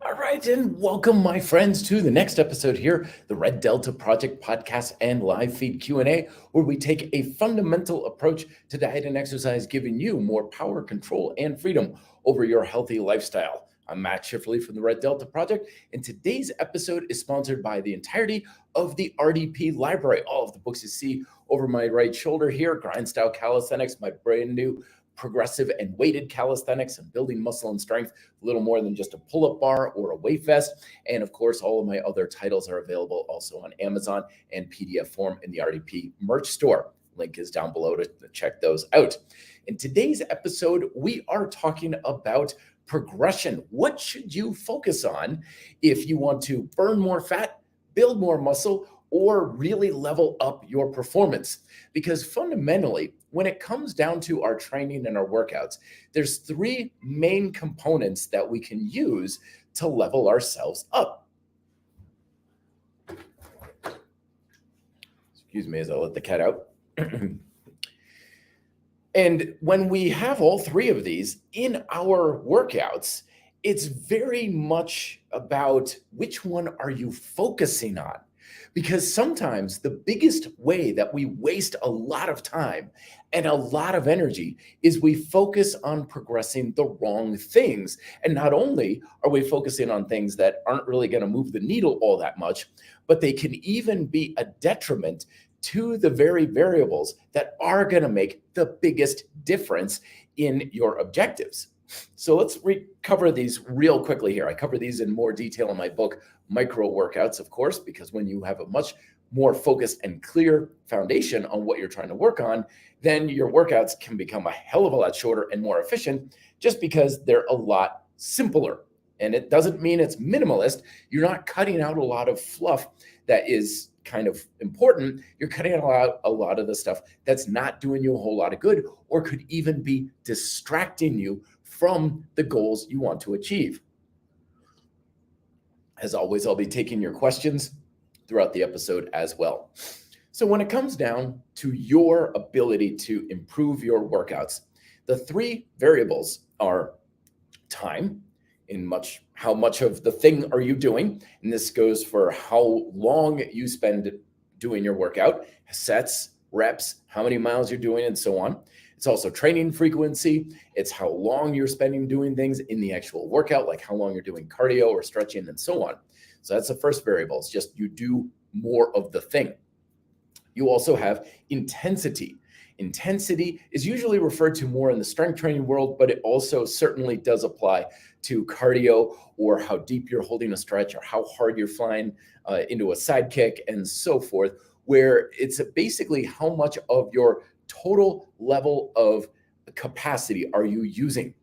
All right, and welcome, my friends, to the next episode here, the Red Delta Project podcast and live feed Q&A, where we take a fundamental approach to diet and exercise, giving you more power, control, and freedom over your healthy lifestyle. I'm Matt Schifferly from the Red Delta Project, and today's episode is sponsored by the entirety of the RDP library. All of the books you see over my right shoulder here, Grind Style Calisthenics, my brand new progressive and weighted calisthenics and building muscle and strength, a little more than just a pull-up bar or a weight vest. And of course, all of my other titles are available also on Amazon and PDF form in the RDP merch store. Link is down below to check those out. In today's episode, we are talking about progression. What should you focus on if you want to burn more fat, build more muscle, or really level up your performance? Because fundamentally, when it comes down to our training and our workouts, there's three main components that we can use to level ourselves up. Excuse me as I let the cat out. And when we have all three of these in our workouts, it's very much about which one are you focusing on? Because sometimes the biggest way that we waste a lot of time and a lot of energy is we focus on progressing the wrong things. And not only are we focusing on things that aren't really going to move the needle all that much, but they can even be a detriment to the very variables that are going to make the biggest difference in your objectives. So let's cover these real quickly here. I cover these in more detail in my book, Micro Workouts, of course, because when you have a much more focused and clear foundation on what you're trying to work on, then your workouts can become a hell of a lot shorter and more efficient just because they're a lot simpler. And it doesn't mean it's minimalist. You're not cutting out a lot of fluff that is kind of important. You're cutting out a lot of the stuff that's not doing you a whole lot of good or could even be distracting you from the goals you want to achieve. As always, I'll be taking your questions throughout the episode as well. So when it comes down to your ability to improve your workouts, the three variables are time, how much of the thing are you doing? And this goes for how long you spend doing your workout, sets, reps, how many miles you're doing, and so on. It's also training frequency. It's how long you're spending doing things in the actual workout, like how long you're doing cardio or stretching and so on. So that's the first variable. It's just you do more of the thing. You also have intensity. Intensity is usually referred to more in the strength training world, but it also certainly does apply to cardio or how deep you're holding a stretch or how hard you're flying into a side kick and so forth, where it's basically how much of your total level of capacity are you using.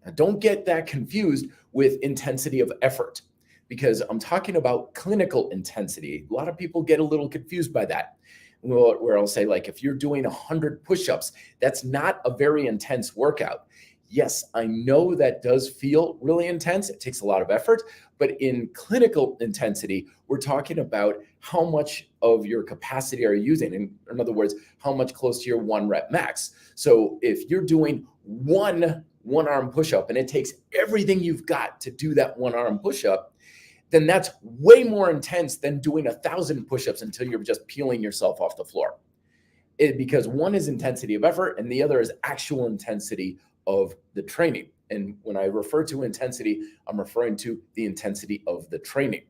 Now, don't get that confused with intensity of effort, because I'm talking about clinical intensity. A lot of people get a little confused by that, where I'll say, like, if you're doing 100 push-ups, that's not a very intense workout. Yes, I know that does feel really intense. It takes a lot of effort, but in clinical intensity, we're talking about how much of your capacity are you using. In other words, how much close to your one rep max. So if you're doing one arm push-up and it takes everything you've got to do that one arm push-up, then that's way more intense than doing 1,000 push-ups until you're just peeling yourself off the floor. Because one is intensity of effort and the other is actual intensity of the training. And when I refer to intensity, I'm referring to the intensity of the training.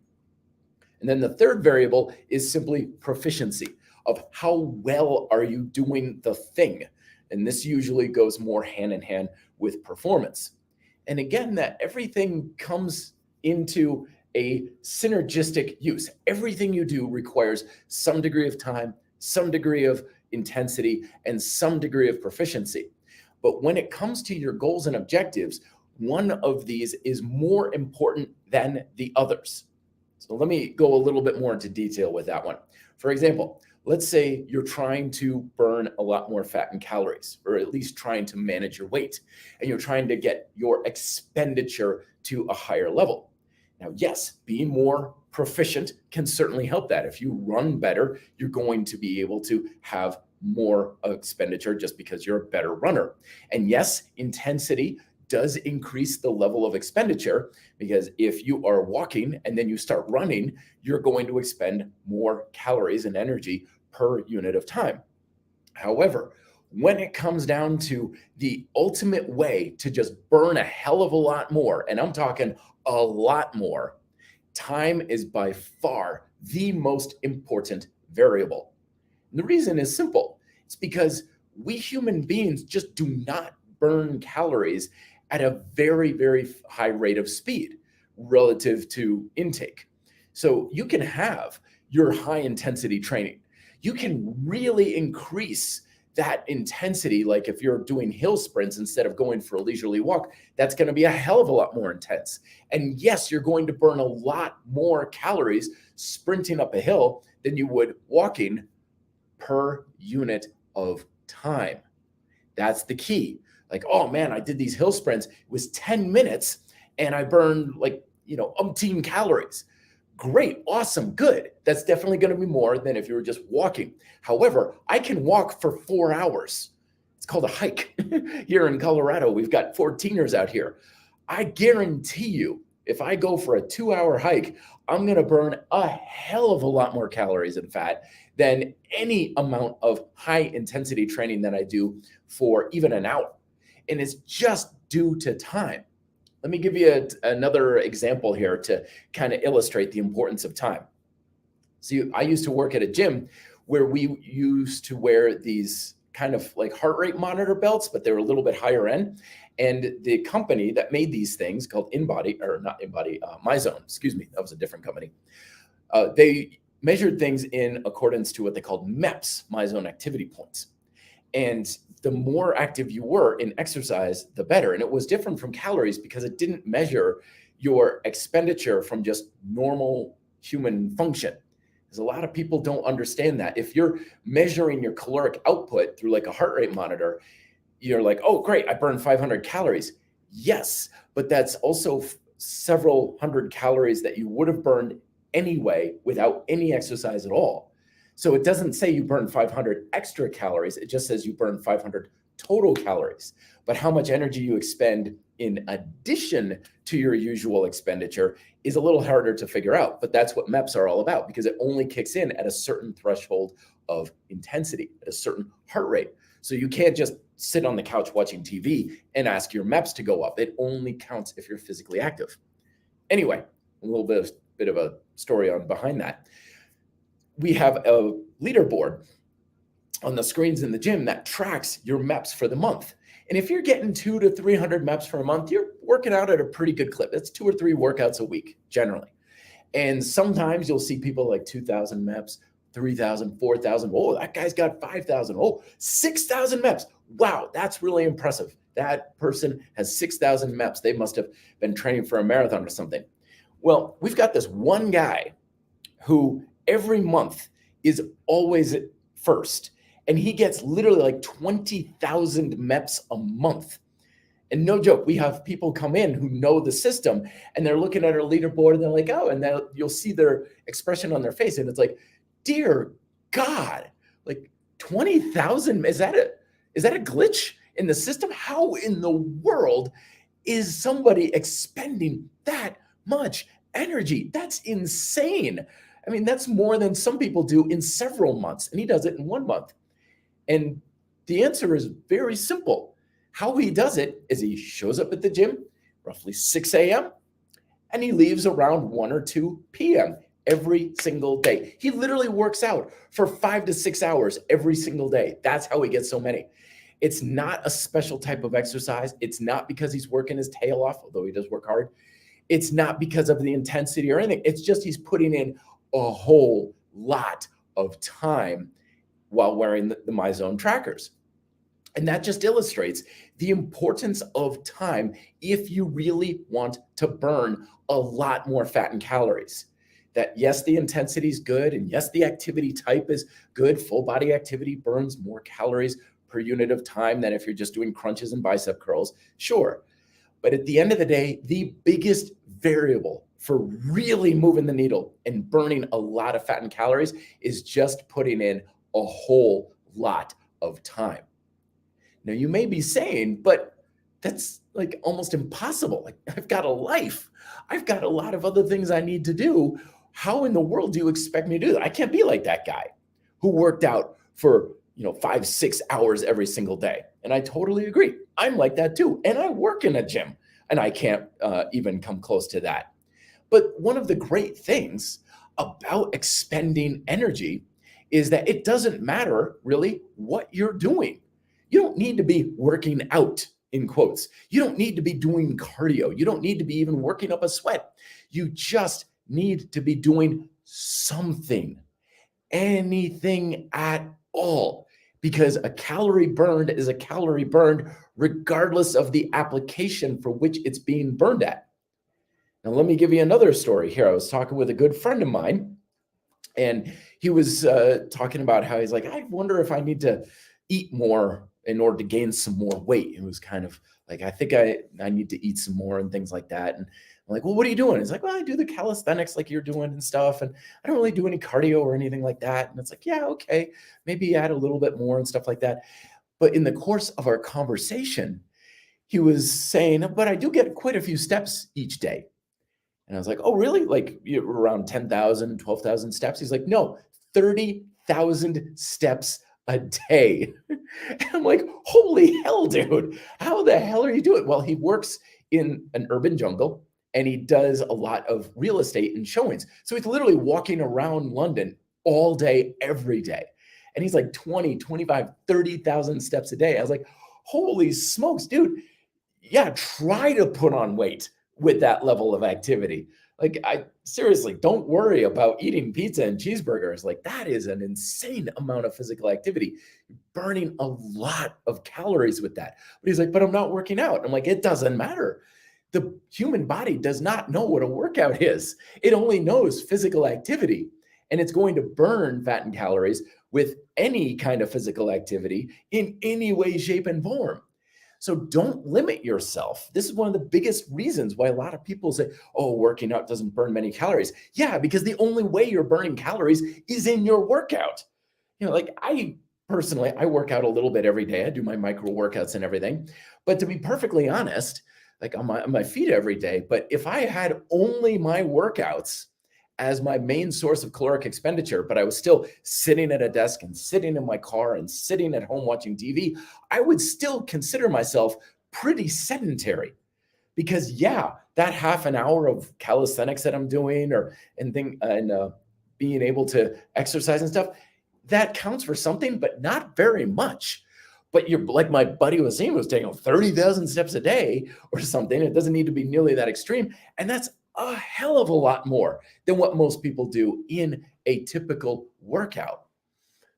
And then the third variable is simply proficiency, of how well are you doing the thing. And this usually goes more hand in hand with performance. And again, that everything comes into a synergistic use. Everything you do requires some degree of time, some degree of intensity, and some degree of proficiency. But when it comes to your goals and objectives, one of these is more important than the others. So let me go a little bit more into detail with that one. For example, let's say you're trying to burn a lot more fat and calories, or at least trying to manage your weight, and you're trying to get your expenditure to a higher level. Now, yes, being more proficient can certainly help that. If you run better, you're going to be able to have more expenditure just because you're a better runner. And yes, intensity does increase the level of expenditure, because if you are walking and then you start running, you're going to expend more calories and energy per unit of time. However, when it comes down to the ultimate way to just burn a hell of a lot more, and I'm talking a lot more, time is by far the most important variable. And the reason is simple. It's because we human beings just do not burn calories at a very, very high rate of speed relative to intake. So you can have your high intensity training. You can really increase that intensity. Like if you're doing hill sprints instead of going for a leisurely walk, that's going to be a hell of a lot more intense. And yes, you're going to burn a lot more calories sprinting up a hill than you would walking per unit of time. That's the key. Like, oh man, I did these hill sprints. It was 10 minutes and I burned like, umpteen calories. Great, awesome, good. That's definitely going to be more than if you were just walking. However, I can walk for 4 hours. It's called a hike. Here in Colorado, we've got 14ers out here. I guarantee you, if I go for a 2-hour hike, I'm going to burn a hell of a lot more calories and fat than any amount of high intensity training that I do for even an hour. And it's just due to time. Let me give you another example here to kind of illustrate the importance of time. So I used to work at a gym where we used to wear these kind of like heart rate monitor belts, but they were a little bit higher end. And the company that made these things called MyZone, excuse me, that was a different company. They measured things in accordance to what they called MEPS, MyZone Activity Points. And the more active you were in exercise, the better. And it was different from calories because it didn't measure your expenditure from just normal human function. Because a lot of people don't understand that. If you're measuring your caloric output through like a heart rate monitor, you're like, oh, great, I burned 500 calories. Yes, but that's also several hundred calories that you would have burned anyway without any exercise at all. So it doesn't say you burn 500 extra calories. It just says you burn 500 total calories. But how much energy you expend in addition to your usual expenditure is a little harder to figure out. But that's what MEPS are all about, because it only kicks in at a certain threshold of intensity, at a certain heart rate. So you can't just sit on the couch watching TV and ask your MEPS to go up. It only counts if you're physically active. Anyway, a little bit of a story on behind that. We have a leaderboard on the screens in the gym that tracks your MEPS for the month. And if you're getting 200 to 300 MEPS for a month, you're working out at a pretty good clip. That's 2 or 3 workouts a week, generally. And sometimes you'll see people like 2,000 MEPS, 3,000, 4,000. Oh, that guy's got 5,000. Oh, 6,000 MEPS. Wow, that's really impressive. That person has 6,000 MEPS. They must have been training for a marathon or something. Well, we've got this one guy who every month is always first. And he gets literally like 20,000 MEPS a month. And no joke, we have people come in who know the system and they're looking at our leaderboard and they're like, oh, and then you'll see their expression on their face. And it's like, dear God, like 20,000, is that a glitch in the system? How in the world is somebody expending that much energy? That's insane. I mean, that's more than some people do in several months, and he does it in 1 month. And the answer is very simple. How he does it is he shows up at the gym roughly 6 a.m. and he leaves around 1 or 2 p.m. every single day. He literally works out for 5 to 6 hours every single day. That's how he gets so many. It's not a special type of exercise. It's not because he's working his tail off, although he does work hard. It's not because of the intensity or anything. It's just he's putting in a whole lot of time while wearing the MyZone trackers. And that just illustrates the importance of time if you really want to burn a lot more fat and calories. That yes, the intensity is good, and yes, the activity type is good. Full body activity burns more calories per unit of time than if you're just doing crunches and bicep curls. Sure. But at the end of the day, the biggest variable for really moving the needle and burning a lot of fat and calories is just putting in a whole lot of time. Now, you may be saying, but that's like almost impossible. Like, I've got a life. I've got a lot of other things I need to do. How in the world do you expect me to do that? I can't be like that guy who worked out for, 5, 6 hours every single day. And I totally agree. I'm like that too. And I work in a gym and I can't even come close to that. But one of the great things about expending energy is that it doesn't matter really what you're doing. You don't need to be working out, in quotes. You don't need to be doing cardio. You don't need to be even working up a sweat. You just need to be doing something, anything at all, because a calorie burned is a calorie burned regardless of the application for which it's being burned at. Now, let me give you another story here. I was talking with a good friend of mine, and he was talking about how he's like, I wonder if I need to eat more in order to gain some more weight. It was kind of like, I think I need to eat some more and things like that. And I'm like, well, what are you doing? He's like, well, I do the calisthenics like you're doing and stuff. And I don't really do any cardio or anything like that. And it's like, yeah, okay, maybe add a little bit more and stuff like that. But in the course of our conversation, he was saying, but I do get quite a few steps each day. And I was like, oh, really? Like, you're around 10,000, 12,000 steps? He's like, no, 30,000 steps a day. And I'm like, holy hell, dude. How the hell are you doing? Well, he works in an urban jungle and he does a lot of real estate and showings. So he's literally walking around London all day, every day. And he's like 20, 25, 30,000 steps a day. I was like, holy smokes, dude. Yeah, try to put on weight with that level of activity. Like, I seriously, don't worry about eating pizza and cheeseburgers. Like, that is an insane amount of physical activity. You're burning a lot of calories with that. But he's like, but I'm not working out. I'm like, it doesn't matter. The human body does not know what a workout is. It only knows physical activity, and it's going to burn fat and calories with any kind of physical activity in any way, shape, and form. So don't limit yourself. This is one of the biggest reasons why a lot of people say, oh, working out doesn't burn many calories. Yeah, because the only way you're burning calories is in your workout. Like, I personally, I work out a little bit every day. I do my micro workouts and everything. But to be perfectly honest, like, on my feet every day, but if I had only my workouts as my main source of caloric expenditure, but I was still sitting at a desk and sitting in my car and sitting at home watching TV, I would still consider myself pretty sedentary. Because yeah, that half an hour of calisthenics that I'm doing and being able to exercise and stuff, that counts for something, but not very much. But you're like my buddy was saying, was taking 30,000 steps a day or something. It doesn't need to be nearly that extreme. And that's a hell of a lot more than what most people do in a typical workout.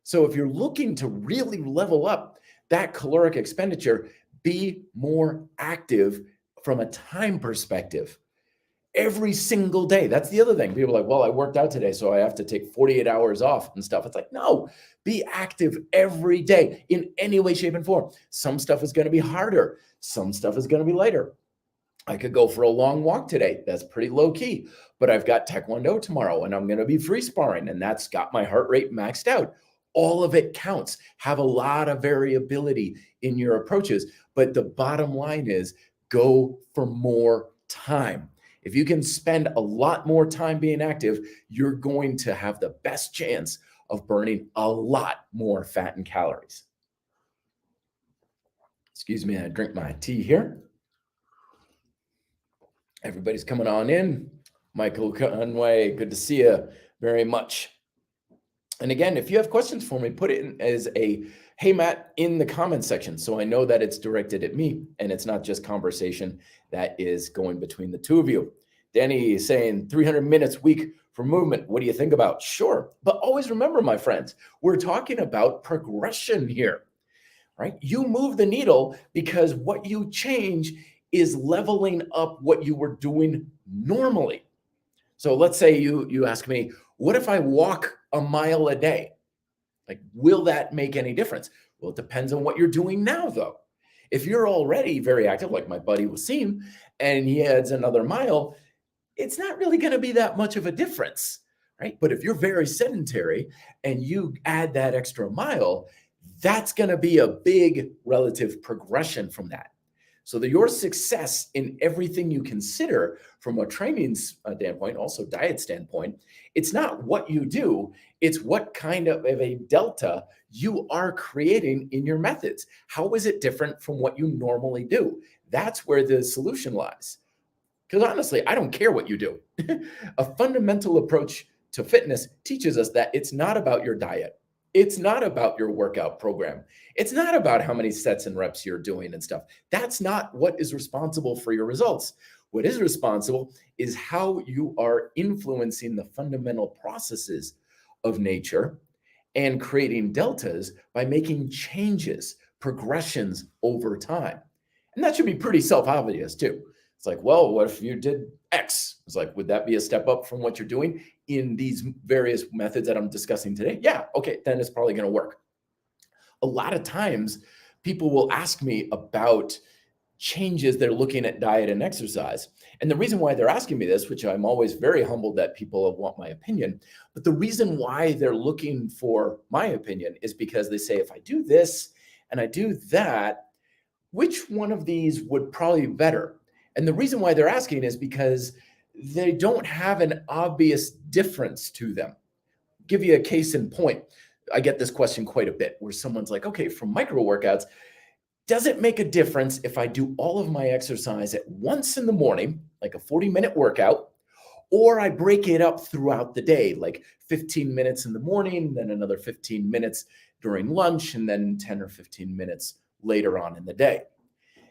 So if you're looking to really level up that caloric expenditure, be more active from a time perspective every single day. That's the other thing. People are like, well, I worked out today, so I have to take 48 hours off and stuff. It's like, no, be active every day in any way, shape, and form. Some stuff is going to be harder. Some stuff is going to be lighter. I could go for a long walk today. That's pretty low key, but I've got Taekwondo tomorrow and I'm going to be free sparring, and that's got my heart rate maxed out. All of it counts. Have a lot of variability in your approaches, but the bottom line is go for more time. If you can spend a lot more time being active, you're going to have the best chance of burning a lot more fat and calories. Excuse me, I drink my tea here. Everybody's coming on in. Michael Conway, good to see you very much. And again, if you have questions for me, put it in as a, hey, Matt, in the comments section, so I know that it's directed at me and it's not just conversation that is going between the two of you. Danny is saying 300 minutes week for movement. What do you think about? Sure. But always remember, my friends, we're talking about progression here, right? You move the needle because what you change is leveling up what you were doing normally. So let's say you ask me, what if I walk a mile a day? Like, will that make any difference? Well, it depends on what you're doing now, though. If you're already very active, like my buddy Wasim, and he adds another mile, it's not really going to be that much of a difference, right? But if you're very sedentary and you add that extra mile, that's going to be a big relative progression from that. So that your success in everything you consider from a training standpoint, also diet standpoint, it's not what you do, it's what kind of a delta you are creating in your methods. How is it different from what you normally do? That's where the solution lies. Because honestly, I don't care what you do. A fundamental approach to fitness teaches us that it's not about your diet. It's not about your workout program. It's not about how many sets and reps you're doing and stuff. That's not what is responsible for your results. What is responsible is how you are influencing the fundamental processes of nature and creating deltas by making changes, progressions over time. And that should be pretty self-obvious too. It's like, well, what if you did X? It's like, would that be a step up from what you're doing in these various methods that I'm discussing today? Yeah, okay, then it's probably going to work. A lot of times people will ask me about changes they're looking at diet and exercise. And the reason why they're asking me this, which I'm always very humbled that people want my opinion, but the reason why they're looking for my opinion is because they say, if I do this and I do that, which one of these would probably be better? And the reason why they're asking is because they don't have an obvious difference to them. Give you a case in point. I get this question quite a bit where someone's like, okay, from micro workouts, does it make a difference if I do all of my exercise at once in the morning, like a 40-minute workout, or I break it up throughout the day, like 15 minutes in the morning, then another 15 minutes during lunch, and then 10 or 15 minutes later on in the day?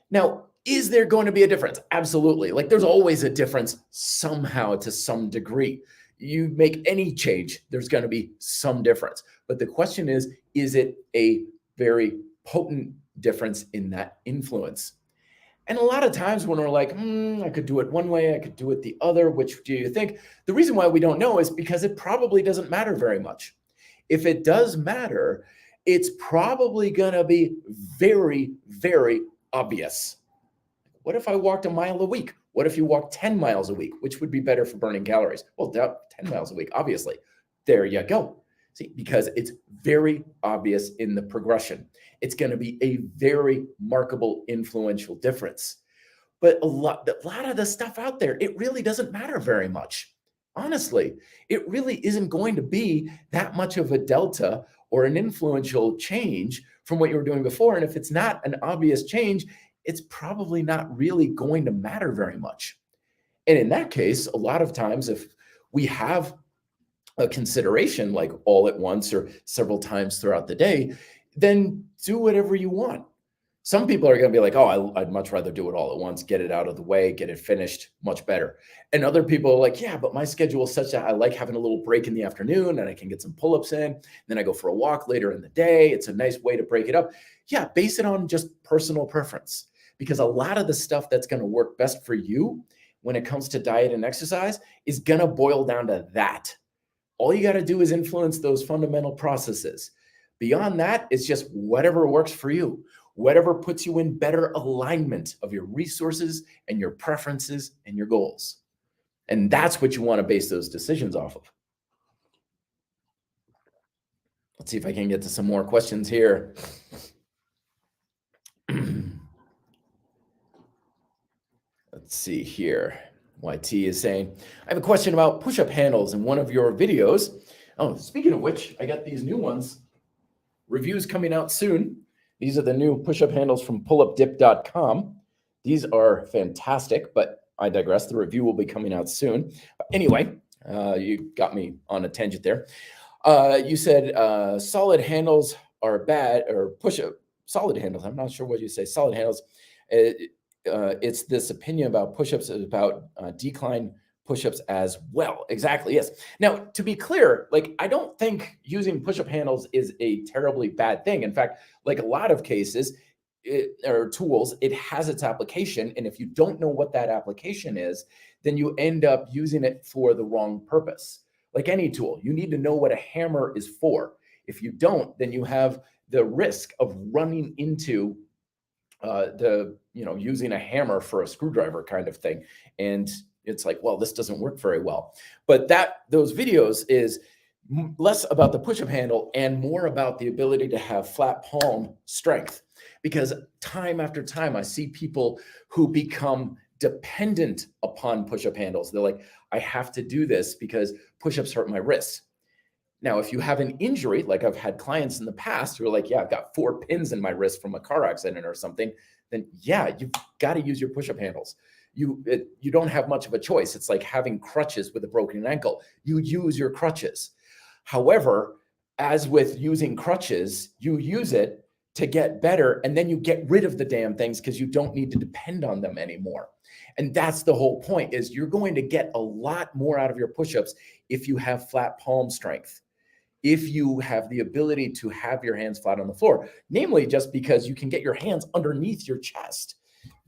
Now, is there going to be a difference? Absolutely. Like there's always a difference somehow to some degree. You make any change, there's going to be some difference. But the question is it a very potent difference in that influence? And a lot of times when we're like, I could do it one way, I could do it the other, which do you think? The reason why we don't know is because it probably doesn't matter very much. If it does matter, it's probably going to be very, very obvious. What if I walked a mile a week? What if you walk 10 miles a week? Which would be better for burning calories? Well, 10 miles a week, obviously. There you go. See, because it's very obvious in the progression. It's going to be a very markable, influential difference. But a lot of the stuff out there, it really doesn't matter very much. Honestly, it really isn't going to be that much of a delta or an influential change from what you were doing before. And if it's not an obvious change, it's probably not really going to matter very much. And in that case, a lot of times if we have a consideration like all at once or several times throughout the day, then do whatever you want. Some people are going to be like, oh, I'd much rather do it all at once, get it out of the way, get it finished, much better. And other people are like, yeah, but my schedule is such that I like having a little break in the afternoon and I can get some pull-ups in. Then I go for a walk later in the day. It's a nice way to break it up. Yeah, base it on just personal preference, because a lot of the stuff that's going to work best for you when it comes to diet and exercise is going to boil down to that. All you got to do is influence those fundamental processes. Beyond that, it's just whatever works for you, whatever puts you in better alignment of your resources and your preferences and your goals. And that's what you want to base those decisions off of. Let's see if I can get to some more questions here. Let's see here. YT is saying, I have a question about push-up handles in one of your videos. Oh, speaking of which, I got these new ones. Reviews coming out soon. These are the new push-up handles from pullupdip.com. These are fantastic, but I digress. The review will be coming out soon. Anyway, you got me on a tangent there. You said solid handles are bad, or push-up, solid handles. I'm not sure what you say. Solid handles. It's this opinion about push-ups about decline push-ups as well. Exactly, yes. Now, to be clear, like I don't think using push-up handles is a terribly bad thing. In fact, like a lot of cases or tools, it has its application. And if you don't know what that application is, then you end up using it for the wrong purpose. Like any tool, you need to know what a hammer is for. If you don't, then you have the risk of running into using a hammer for a screwdriver kind of thing. And it's like, well, this doesn't work very well. But those videos is less about the push-up handle and more about the ability to have flat palm strength. Because time after time, I see people who become dependent upon push-up handles. They're like, I have to do this because push-ups hurt my wrists. Now, if you have an injury, like I've had clients in the past who are like, yeah, I've got 4 pins in my wrist from a car accident or something, then yeah, you've got to use your push-up handles. You don't have much of a choice. It's like having crutches with a broken ankle. You use your crutches. However, as with using crutches, you use it to get better, and then you get rid of the damn things because you don't need to depend on them anymore. And that's the whole point, is you're going to get a lot more out of your push-ups if you have flat palm strength, if you have the ability to have your hands flat on the floor, namely just because you can get your hands underneath your chest.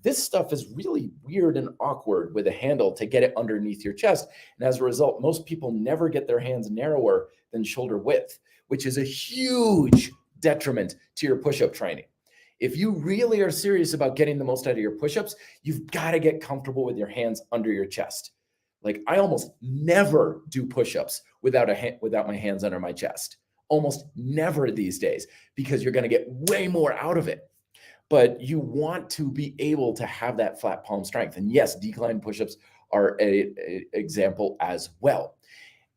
This stuff is really weird and awkward with a handle to get it underneath your chest. And as a result, most people never get their hands narrower than shoulder width, which is a huge detriment to your push-up training. If you really are serious about getting the most out of your push-ups, you've got to get comfortable with your hands under your chest. Like, I almost never do push-ups without my hands under my chest. Almost never these days, because you're going to get way more out of it. But you want to be able to have that flat palm strength. And yes, decline push-ups are an example as well.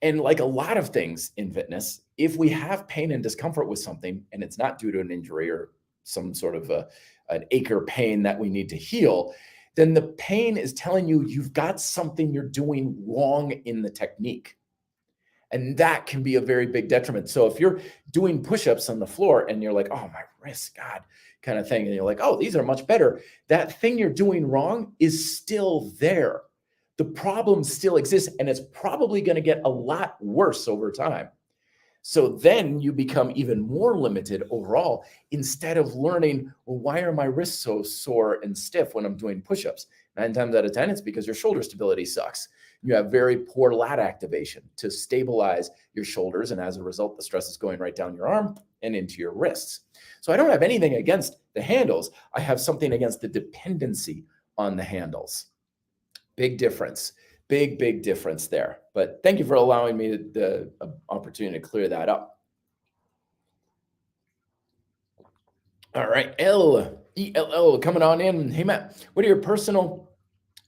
And like a lot of things in fitness, if we have pain and discomfort with something, and it's not due to an injury or some sort of an ache or pain that we need to heal, then the pain is telling you you've got something you're doing wrong in the technique. And that can be a very big detriment. So if you're doing push-ups on the floor and you're like, oh, my wrist, God, kind of thing, and you're like, oh, these are much better, that thing you're doing wrong is still there. The problem still exists, and it's probably going to get a lot worse over time. So then you become even more limited overall, instead of learning, well, why are my wrists so sore and stiff when I'm doing push-ups? 9 times out of 10, it's because your shoulder stability sucks. You have very poor lat activation to stabilize your shoulders. And as a result, the stress is going right down your arm and into your wrists. So I don't have anything against the handles. I have something against the dependency on the handles. Big difference. Big difference there. But thank you for allowing me the opportunity to clear that up. All right, ELL coming on in. Hey, Matt, what are your personal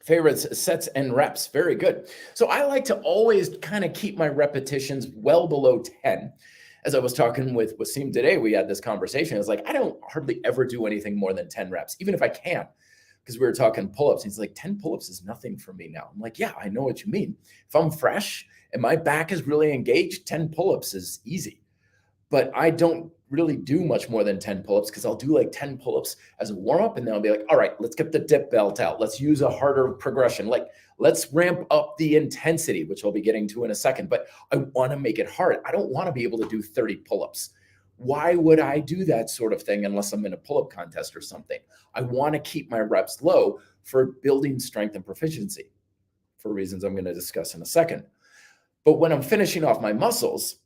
favorites, sets and reps? Very good. So I like to always kind of keep my repetitions well below 10. As I was talking with Wasim today, we had this conversation. I was like, I don't hardly ever do anything more than 10 reps, even if I can. Because we were talking pull-ups. He's like, 10 pull-ups is nothing for me now. I'm like, yeah, I know what you mean. If I'm fresh and my back is really engaged, 10 pull-ups is easy. But I don't really do much more than 10 pull-ups, because I'll do like 10 pull-ups as a warm-up, and then I'll be like, all right, let's get the dip belt out. Let's use a harder progression. Like, let's ramp up the intensity, which I'll be getting to in a second. But I want to make it hard. I don't want to be able to do 30 pull-ups. Why would I do that sort of thing unless I'm in a pull-up contest or something? I want to keep my reps low for building strength and proficiency, for reasons I'm going to discuss in a second. But when I'm finishing off my muscles,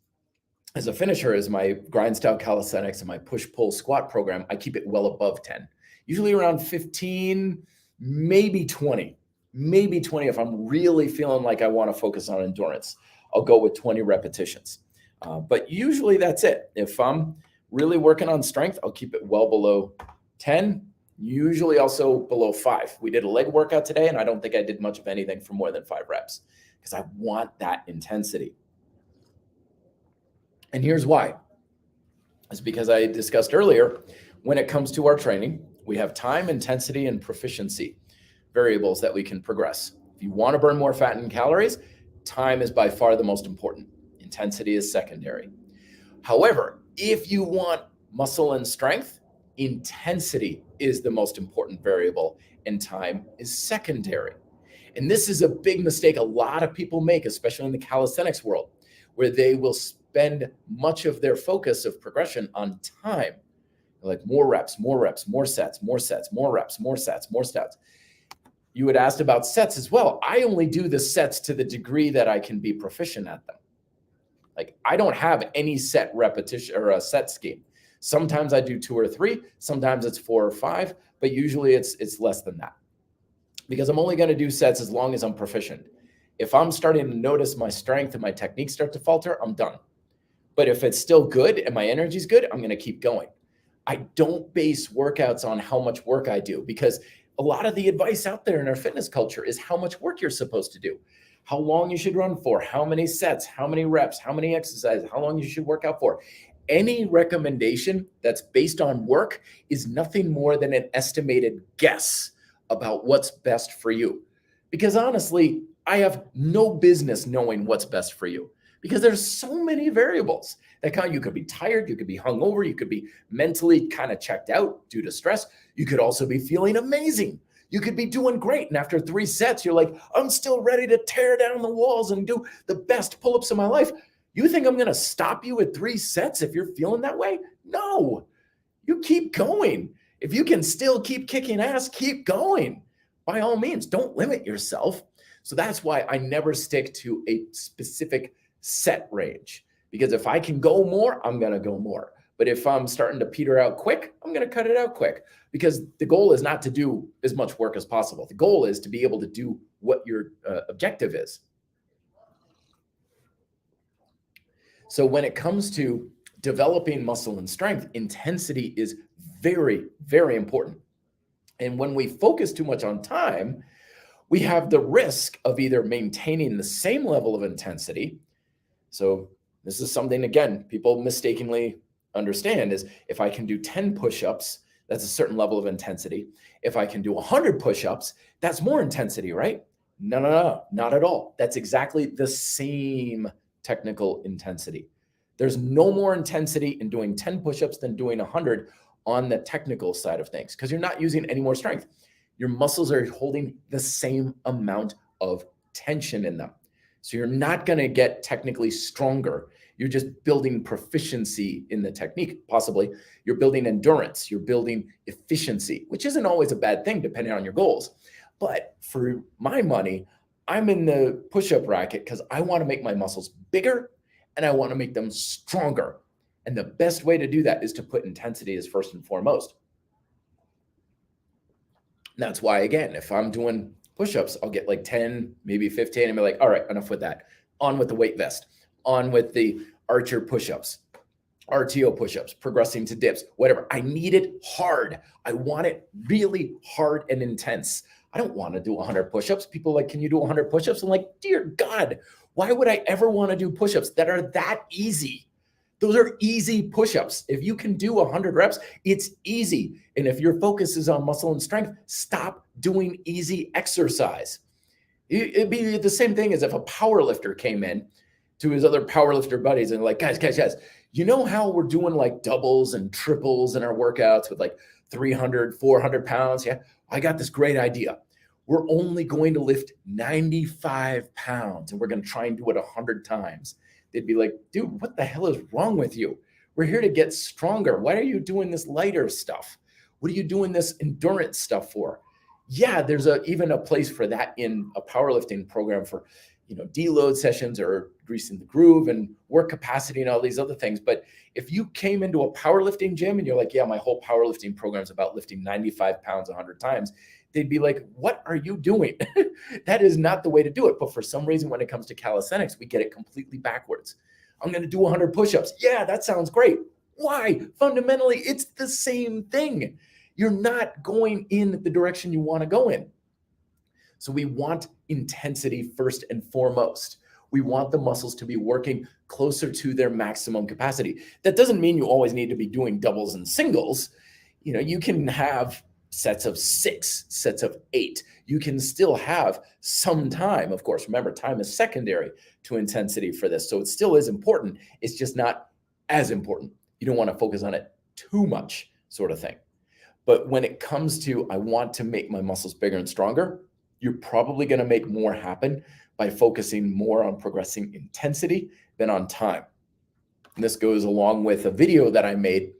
as a finisher, is my grind style calisthenics and my push-pull squat program, I keep it well above 10, usually around 15, maybe 20. Maybe 20 if I'm really feeling like I want to focus on endurance. I'll go with 20 repetitions. But usually that's it. If I'm really working on strength, I'll keep it well below 10, usually also below 5. We did a leg workout today, and I don't think I did much of anything for more than 5 reps, because I want that intensity. And here's why. It's because I discussed earlier, when it comes to our training, we have time, intensity, and proficiency variables that we can progress. If you want to burn more fat and calories, time is by far the most important. Intensity is secondary. However, if you want muscle and strength, intensity is the most important variable and time is secondary. And this is a big mistake a lot of people make, especially in the calisthenics world, where they will spend much of their focus of progression on time. Like more reps, more sets, more sets, more reps, more sets, more sets. You had asked about sets as well. I only do the sets to the degree that I can be proficient at them. Like, I don't have any set repetition or a set scheme. Sometimes I do 2 or 3, sometimes it's 4 or 5, but usually it's less than that, because I'm only going to do sets as long as I'm proficient. If I'm starting to notice my strength and my techniques start to falter, I'm done. But if it's still good and my energy's good, I'm going to keep going. I don't base workouts on how much work I do, because a lot of the advice out there in our fitness culture is how much work you're supposed to do, how long you should run for, how many sets, how many reps, how many exercises, how long you should work out for. Any recommendation that's based on work is nothing more than an estimated guess about what's best for you. Because honestly, I have no business knowing what's best for you, because there's so many variables that count. You could be tired, you could be hungover, you could be mentally kind of checked out due to stress. You could also be feeling amazing. You could be doing great. And after 3 sets, you're like, I'm still ready to tear down the walls and do the best pull-ups of my life. You think I'm going to stop you at 3 sets if you're feeling that way? No, you keep going. If you can still keep kicking ass, keep going. By all means, don't limit yourself. So that's why I never stick to a specific set range, because if I can go more, I'm going to go more. But if I'm starting to peter out quick, I'm going to cut it out quick, because the goal is not to do as much work as possible. The goal is to be able to do what your objective is. So when it comes to developing muscle and strength, intensity is very, very important. And when we focus too much on time, we have the risk of either maintaining the same level of intensity. So this is something, again, people mistakenly understand, is if I can do 10 push-ups, that's a certain level of intensity. If I can do 100 push-ups, that's more intensity, right? No, not at all. That's exactly the same technical intensity. There's no more intensity in doing 10 push-ups than doing 100 on the technical side of things, because you're not using any more strength. Your muscles are holding the same amount of tension in them. So you're not going to get technically stronger. You're just building proficiency in the technique. Possibly you're building endurance, you're building efficiency, which isn't always a bad thing depending on your goals. But for my money, I'm in the push-up racket because I want to make my muscles bigger and I want to make them stronger. And the best way to do that is to put intensity as first and foremost. And that's why, again, if I'm doing push-ups, I'll get like 10, maybe 15, and be like, all right, enough with that. On with the weight vest, on with the archer push-ups, RTO push-ups, progressing to dips, whatever. I need it hard. I want it really hard and intense. I don't want to do 100 push-ups. People are like, can you do 100 push-ups? I'm like, dear God, why would I ever want to do push-ups that are that easy? Those are easy push-ups. If you can do 100 reps, it's easy. And if your focus is on muscle and strength, stop doing easy exercise. It'd be the same thing as if a power lifter came in to his other power lifter buddies and like, guys, you know how we're doing like doubles and triples in our workouts with like 300, 400 pounds? Yeah, I got this great idea. We're only going to lift 95 pounds and we're going to try and do it 100 times. They'd be like, dude, what the hell is wrong with you? We're here to get stronger. Why are you doing this lighter stuff? What are you doing this endurance stuff for? Yeah, there's even a place for that in a powerlifting program for, deload sessions or greasing the groove and work capacity and all these other things. But if you came into a powerlifting gym and you're like, yeah, my whole powerlifting program is about lifting 95 pounds 100 times, they'd be like, what are you doing? That is not the way to do it. But for some reason, when it comes to calisthenics, we get it completely backwards. I'm going to do 100 push-ups. Yeah, that sounds great. Why? Fundamentally, it's the same thing. You're not going in the direction you want to go in. So we want intensity first and foremost. We want the muscles to be working closer to their maximum capacity. That doesn't mean you always need to be doing doubles and singles. You can have sets of 6, sets of 8. You can still have some time. Of course, remember, time is secondary to intensity for this. So it still is important. It's just not as important. You don't want to focus on it too much, sort of thing. But when it comes to, I want to make my muscles bigger and stronger, you're probably going to make more happen by focusing more on progressing intensity than on time. And this goes along with a video that I made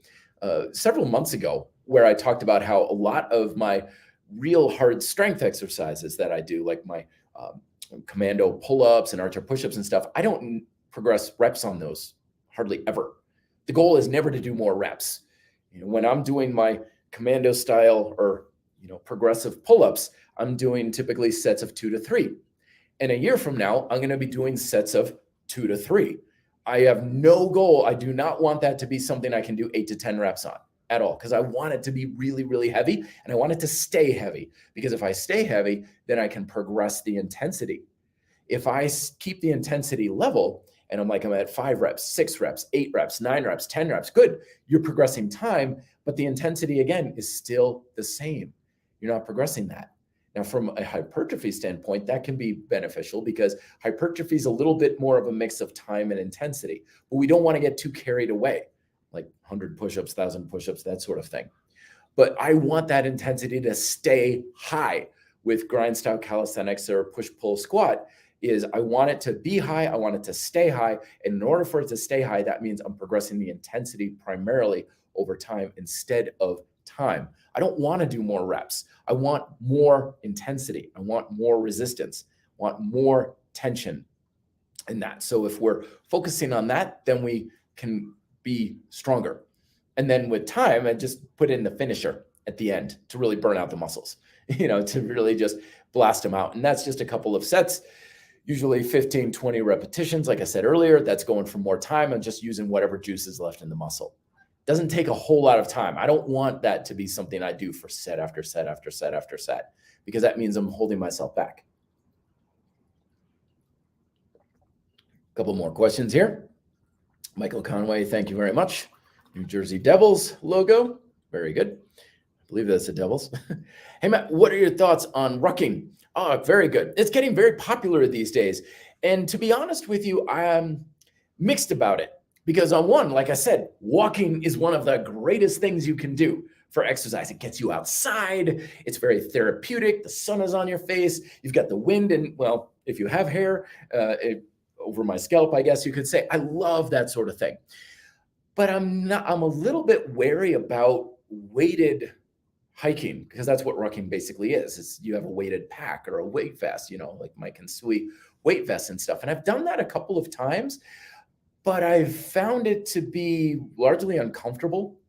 several months ago, where I talked about how a lot of my real hard strength exercises that I do, like my commando pull-ups and archer push-ups and stuff, I don't progress reps on those hardly ever. The goal is never to do more reps. When I'm doing my commando style or progressive pull-ups, I'm doing typically sets of 2 to 3. And a year from now, I'm going to be doing sets of 2 to 3. I have no goal. I do not want that to be something I can do 8 to 10 reps on at all, because I want it to be really, really heavy, and I want it to stay heavy, because if I stay heavy, then I can progress the intensity. If I keep the intensity level and I'm at 5 reps, 6 reps, 8 reps, 9 reps, 10 reps, good, you're progressing time, but the intensity again is still the same. You're not progressing that. Now, from a hypertrophy standpoint, that can be beneficial because hypertrophy is a little bit more of a mix of time and intensity, but we don't want to get too carried away, like 100 push-ups, 1,000 push-ups, that sort of thing. But I want that intensity to stay high. With grind style calisthenics or push-pull squat, is I want it to be high, I want it to stay high. And in order for it to stay high, that means I'm progressing the intensity primarily over time instead of time. I don't want to do more reps. I want more intensity. I want more resistance. I want more tension in that. So if we're focusing on that, then we can be stronger. And then with time, I just put in the finisher at the end to really burn out the muscles, to really just blast them out. And that's just a couple of sets, usually 15, 20 repetitions. Like I said earlier, that's going for more time and just using whatever juice is left in the muscle. Doesn't take a whole lot of time. I don't want that to be something I do for set after set after set after set, because that means I'm holding myself back. A couple more questions here. Michael Conway, thank you very much. New Jersey Devils logo. Very good. I believe that's the Devils. Hey, Matt, what are your thoughts on rucking? Oh, very good. It's getting very popular these days. And to be honest with you, I'm mixed about it. Because on one, like I said, walking is one of the greatest things you can do for exercise. It gets you outside. It's very therapeutic. The sun is on your face. You've got the wind. And well, if you have hair over my scalp, I guess you could say, I love that sort of thing. But I'm a little bit wary about weighted hiking, because that's what rucking basically is. It's you have a weighted pack or a weight vest, like Mike and Sui weight vests and stuff. And I've done that a couple of times, but I've found it to be largely uncomfortable,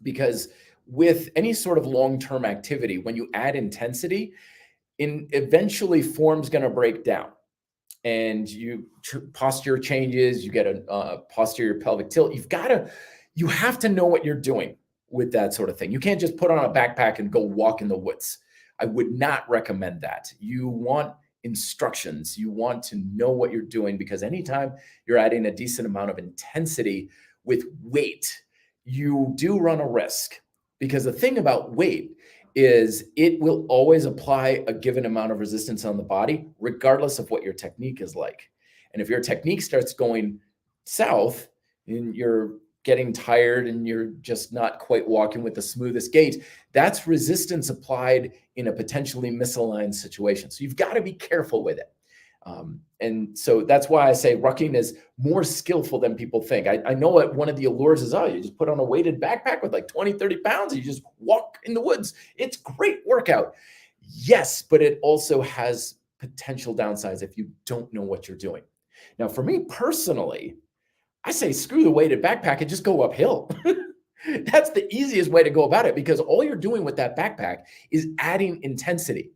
because with any sort of long-term activity, when you add intensity, eventually form's going to break down. And posture changes, you get a posterior pelvic tilt. You have to know what you're doing with that sort of thing. You can't just put on a backpack and go walk in the woods. I would not recommend that. You want instructions. You want to know what you're doing, because anytime you're adding a decent amount of intensity with weight, you do run a risk. Because the thing about weight is it will always apply a given amount of resistance on the body, regardless of what your technique is like. And if your technique starts going south and you're getting tired and you're just not quite walking with the smoothest gait, that's resistance applied in a potentially misaligned situation. So you've got to be careful with it. And so that's why I say rucking is more skillful than people think. I know what one of the allures is, you just put on a weighted backpack with like 20, 30 pounds, and you just walk in the woods. It's great workout. Yes, but it also has potential downsides if you don't know what you're doing. Now, for me personally, I say screw the weighted backpack and just go uphill. That's the easiest way to go about it, because all you're doing with that backpack is adding intensity.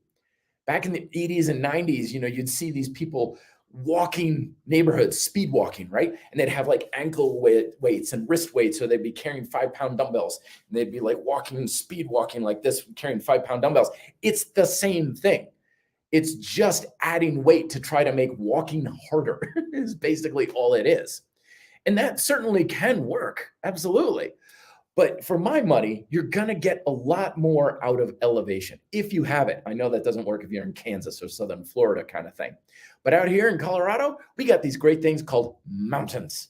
Back in the 80s and 90s, you'd see these people walking neighborhoods, speed walking, right? And they'd have like ankle weights and wrist weights. So they'd be carrying 5-pound dumbbells, and they'd be like walking, speed walking like this, carrying 5-pound dumbbells. It's the same thing. It's just adding weight to try to make walking harder is basically all it is. And that certainly can work. Absolutely. But for my money, you're going to get a lot more out of elevation if you have it. I know that doesn't work if you're in Kansas or Southern Florida kind of thing. But out here in Colorado, we got these great things called mountains.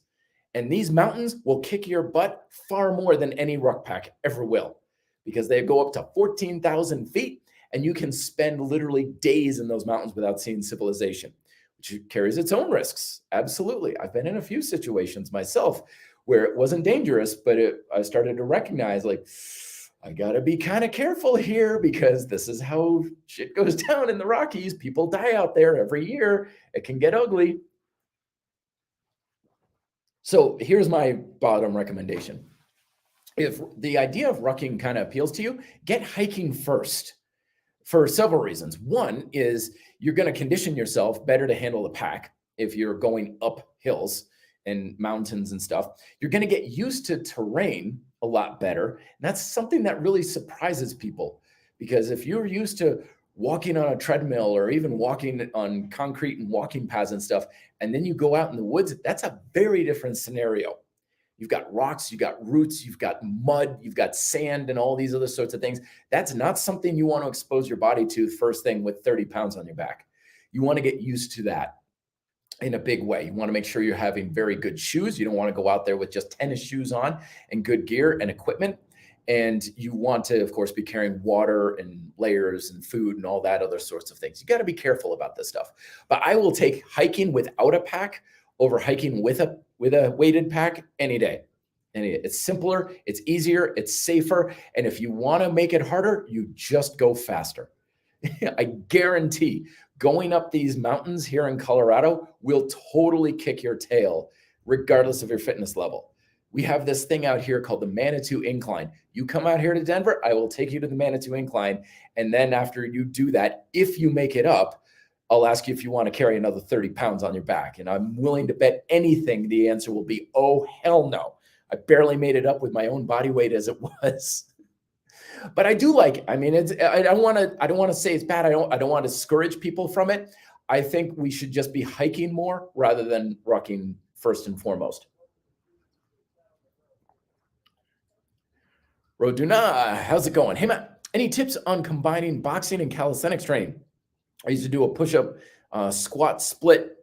And these mountains will kick your butt far more than any ruck pack ever will, because they go up to 14,000 feet, and you can spend literally days in those mountains without seeing civilization, which carries its own risks. Absolutely. I've been in a few situations myself where it wasn't dangerous, but I started to recognize, like, I got to be kind of careful here, because this is how shit goes down in the Rockies. People die out there every year. It can get ugly. So here's my bottom recommendation. If the idea of rucking kind of appeals to you, get hiking first for several reasons. One is you're going to condition yourself better to handle the pack if you're going up hills and mountains and stuff. You're going to get used to terrain a lot better. And that's something that really surprises people, because if you're used to walking on a treadmill or even walking on concrete and walking paths and stuff, and then you go out in the woods, that's a very different scenario. You've got rocks, you've got roots, you've got mud, you've got sand, and all these other sorts of things. That's not something you want to expose your body to first thing with 30 pounds on your back. You want to get used to that in a big way. You want to make sure you're having very good shoes. You don't want to go out there with just tennis shoes on and good gear and equipment. And you want to, of course, be carrying water and layers and food and all that other sorts of things. You got to be careful about this stuff. But I will take hiking without a pack over hiking with a weighted pack any day. And it's simpler, it's easier, it's safer. And if you want to make it harder, you just go faster. I guarantee going up these mountains here in Colorado will totally kick your tail, regardless of your fitness level. We have this thing out here called the Manitou Incline. You come out here to Denver, I will take you to the Manitou Incline. And then after you do that, if you make it up, I'll ask you if you want to carry another 30 pounds on your back. And I'm willing to bet anything the answer will be, oh, hell no. I barely made it up with my own body weight as it was. But I do like it. I mean, I don't want to say it's bad. I don't want to discourage people from it. I think we should just be hiking more rather than rucking first and foremost. Roduna, how's it going? Hey, Matt, any tips on combining boxing and calisthenics training? I used to do a push-up, squat, split,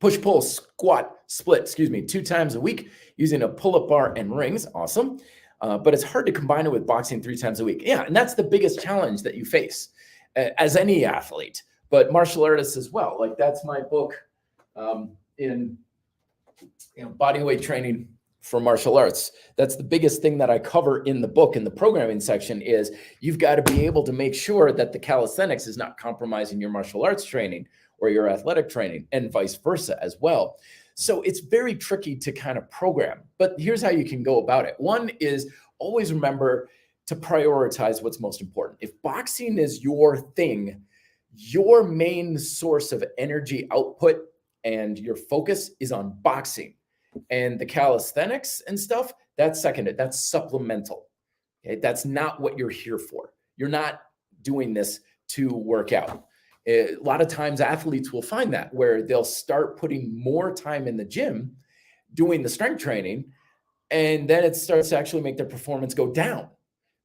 push-pull, squat, split, 2 times a week using a pull-up bar and rings. Awesome. But it's hard to combine it with boxing 3 times a week. Yeah, and that's the biggest challenge that you face as any athlete, but martial artists as well. Like that's my book in bodyweight training for martial arts. That's the biggest thing that I cover in the book in the programming section is you've got to be able to make sure that the calisthenics is not compromising your martial arts training or your athletic training and vice versa as well. So it's very tricky to kind of program, but here's how you can go about it. One is always remember to prioritize what's most important. If boxing is your thing, your main source of energy output and your focus is on boxing. And the calisthenics and stuff, that's seconded. That's supplemental. Okay? That's not what you're here for. You're not doing this to work out. A lot of times athletes will find that where they'll start putting more time in the gym doing the strength training, and then it starts to actually make their performance go down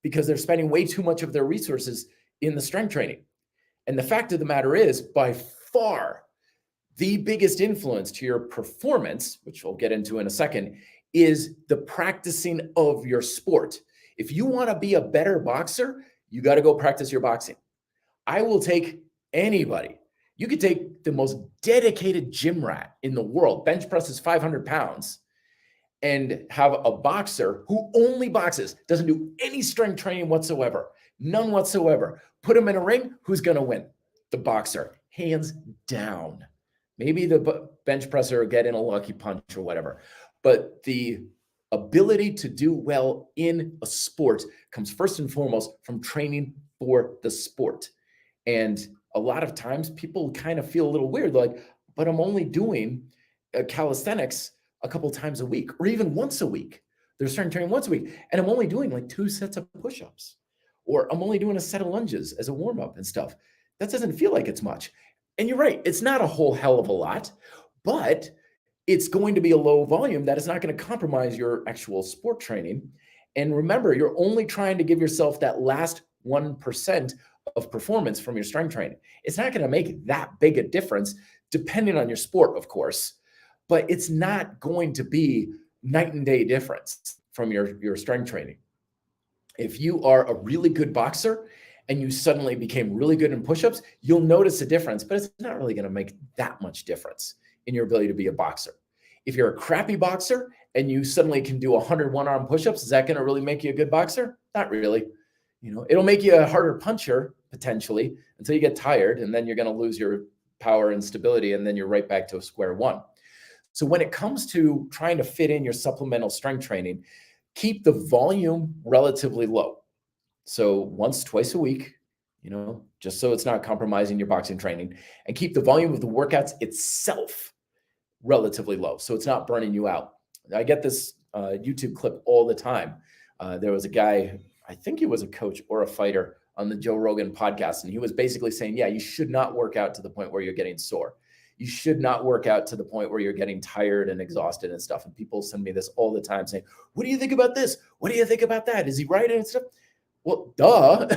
because they're spending way too much of their resources in the strength training. And the fact of the matter is, by far, the biggest influence to your performance, which we'll get into in a second, is the practicing of your sport. If you want to be a better boxer, you got to go practice your boxing. I will take anybody. You could take the most dedicated gym rat in the world, bench presses 500 pounds, and have a boxer who only boxes, doesn't do any strength training whatsoever, none whatsoever. Put him in a ring, who's going to win? The boxer, hands down. Maybe the bench presser will get in a lucky punch or whatever. But the ability to do well in a sport comes first and foremost from training for the sport. And a lot of times people kind of feel a little weird, like, but I'm only doing calisthenics a couple times a week or even once a week. They're starting training once a week. And I'm only doing like 2 sets of push-ups, or I'm only doing a set of lunges as a warm-up and stuff. That doesn't feel like it's much. And you're right, it's not a whole hell of a lot, but it's going to be a low volume that is not going to compromise your actual sport training. And remember, you're only trying to give yourself that last 1% of performance from your strength training. It's not going to make that big a difference, depending on your sport, of course, but it's not going to be night and day difference from your strength training. If you are a really good boxer and you suddenly became really good in push-ups, you'll notice a difference, but it's not really going to make that much difference in your ability to be a boxer. If you're a crappy boxer and you suddenly can do 100 one-arm push-ups, is that going to really make you a good boxer? Not really. It'll make you a harder puncher potentially until you get tired, and then you're going to lose your power and stability, and then you're right back to square one. So when it comes to trying to fit in your supplemental strength training, keep the volume relatively low. So once, twice a week, just so it's not compromising your boxing training, and keep the volume of the workouts itself relatively low, so it's not burning you out. I get this YouTube clip all the time. There was a guy, I think he was a coach or a fighter on the Joe Rogan podcast, and he was basically saying, yeah, you should not work out to the point where you're getting sore. You should not work out to the point where you're getting tired and exhausted and stuff. And people send me this all the time saying, what do you think about this? What do you think about that? Is he right and stuff? Well, duh.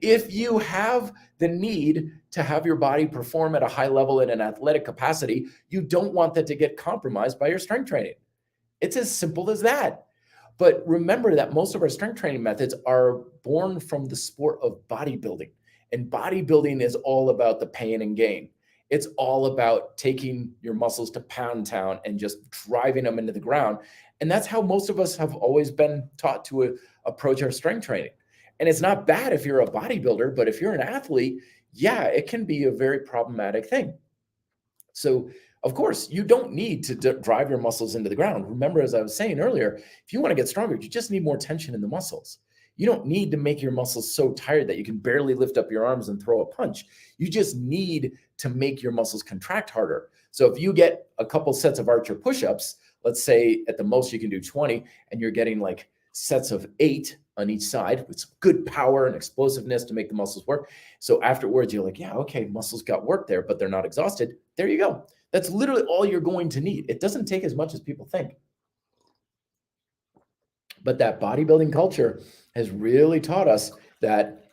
If you have the need to have your body perform at a high level in an athletic capacity, you don't want that to get compromised by your strength training. It's as simple as that. But remember that most of our strength training methods are born from the sport of bodybuilding. And bodybuilding is all about the pain and gain. It's all about taking your muscles to pound town and just driving them into the ground. And that's how most of us have always been taught to approach our strength training. And it's not bad if you're a bodybuilder, but if you're an athlete, yeah, it can be a very problematic thing. So, of course, you don't need to drive your muscles into the ground. Remember, as I was saying earlier, if you want to get stronger, you just need more tension in the muscles. You don't need to make your muscles so tired that you can barely lift up your arms and throw a punch. You just need to make your muscles contract harder. So if you get a couple sets of archer push-ups, let's say at the most you can do 20, and you're getting like sets of 8 on each side with some good power and explosiveness to make the muscles work. So afterwards, you're like, yeah, okay, muscles got work there, but they're not exhausted. There you go. That's literally all you're going to need. It doesn't take as much as people think. But that bodybuilding culture has really taught us that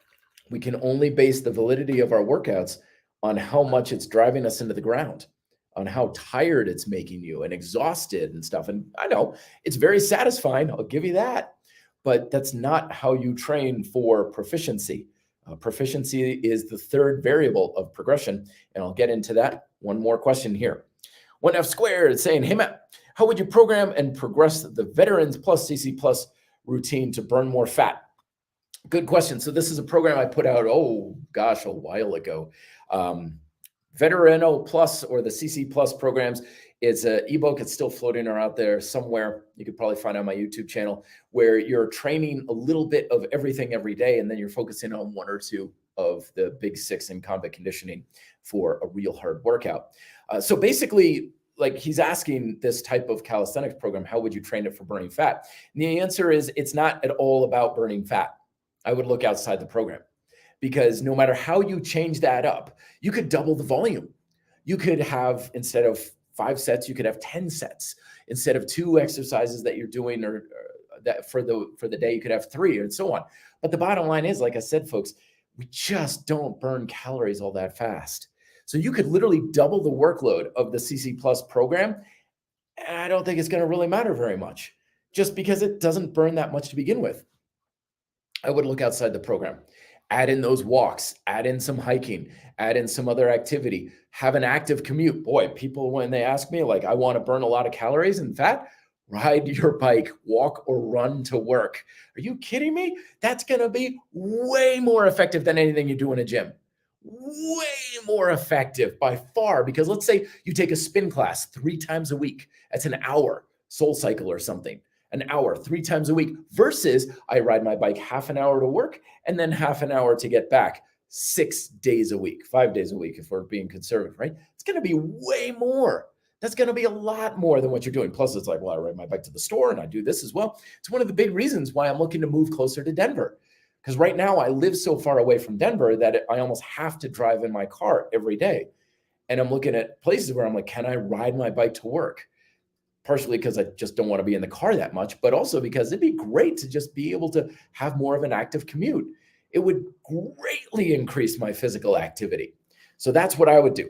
we can only base the validity of our workouts on how much it's driving us into the ground, on how tired it's making you and exhausted and stuff. And I know it's very satisfying. I'll give you that. But that's not how you train for proficiency. Proficiency is the third variable of progression. And I'll get into that. One more question here. 1F squared saying, hey, Matt, how would you program and progress the Veterans Plus CC Plus routine to burn more fat? Good question. So this is a program I put out, a while ago. Veterano Plus, or the CC Plus programs, it's an ebook. It's still floating around out there somewhere. You could probably find it on my YouTube channel, where you're training a little bit of everything every day, and then you're focusing on 1 or 2 of the big 6 in combat conditioning for a real hard workout. So basically, like, he's asking this type of calisthenics program, how would you train it for burning fat? And the answer is, it's not at all about burning fat. I would look outside the program, because no matter how you change that up, you could double the volume. You could have, instead of 5 sets, you could have 10 sets. Instead of 2 exercises that you're doing, or that for the day, you could have 3, and so on. But the bottom line is, like I said, folks, we just don't burn calories all that fast. So you could literally double the workload of the CC Plus program, and I don't think it's going to really matter very much, just because it doesn't burn that much to begin with. I would look outside the program. Add in those walks, add in some hiking, add in some other activity, have an active commute. Boy, people, when they ask me, like, I want to burn a lot of calories and fat, ride your bike, walk or run to work. Are you kidding me? That's going to be way more effective than anything you do in a gym. Way more effective by far, because let's say you take a spin class 3 times a week. That's an hour, Soul Cycle or something. An hour, 3 times a week, versus I ride my bike half an hour to work and then half an hour to get back 6 days a week, 5 days a week, if we're being conservative, right? It's going to be way more. That's going to be a lot more than what you're doing. Plus, it's like, well, I ride my bike to the store and I do this as well. It's one of the big reasons why I'm looking to move closer to Denver. Because right now I live so far away from Denver that I almost have to drive in my car every day. And I'm looking at places where I'm like, can I ride my bike to work? Partially because I just don't want to be in the car that much, but also because it'd be great to just be able to have more of an active commute. It would greatly increase my physical activity. So that's what I would do.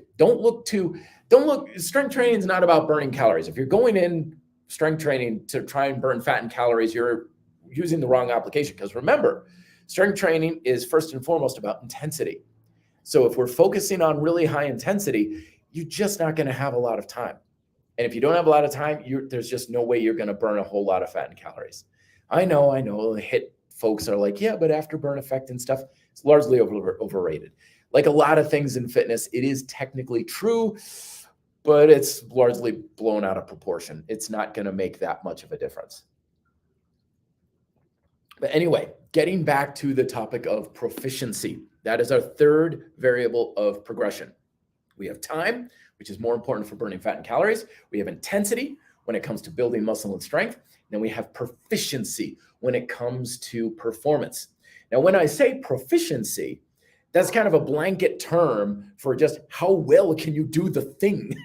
Strength training is not about burning calories. If you're going in strength training to try and burn fat and calories, you're using the wrong application. Because remember, strength training is first and foremost about intensity. So if we're focusing on really high intensity, you're just not going to have a lot of time. And if you don't have a lot of time, there's just no way you're going to burn a whole lot of fat and calories. I know. HIIT folks are like, yeah, but afterburn effect and stuff, it's largely overrated. Like a lot of things in fitness, it is technically true, but it's largely blown out of proportion. It's not going to make that much of a difference. But anyway, getting back to the topic of proficiency, that is our third variable of progression. We have time, which is more important for burning fat and calories. We have intensity, when it comes to building muscle and strength. Then we have proficiency when it comes to performance. Now, when I say proficiency, that's kind of a blanket term for just how well can you do the thing.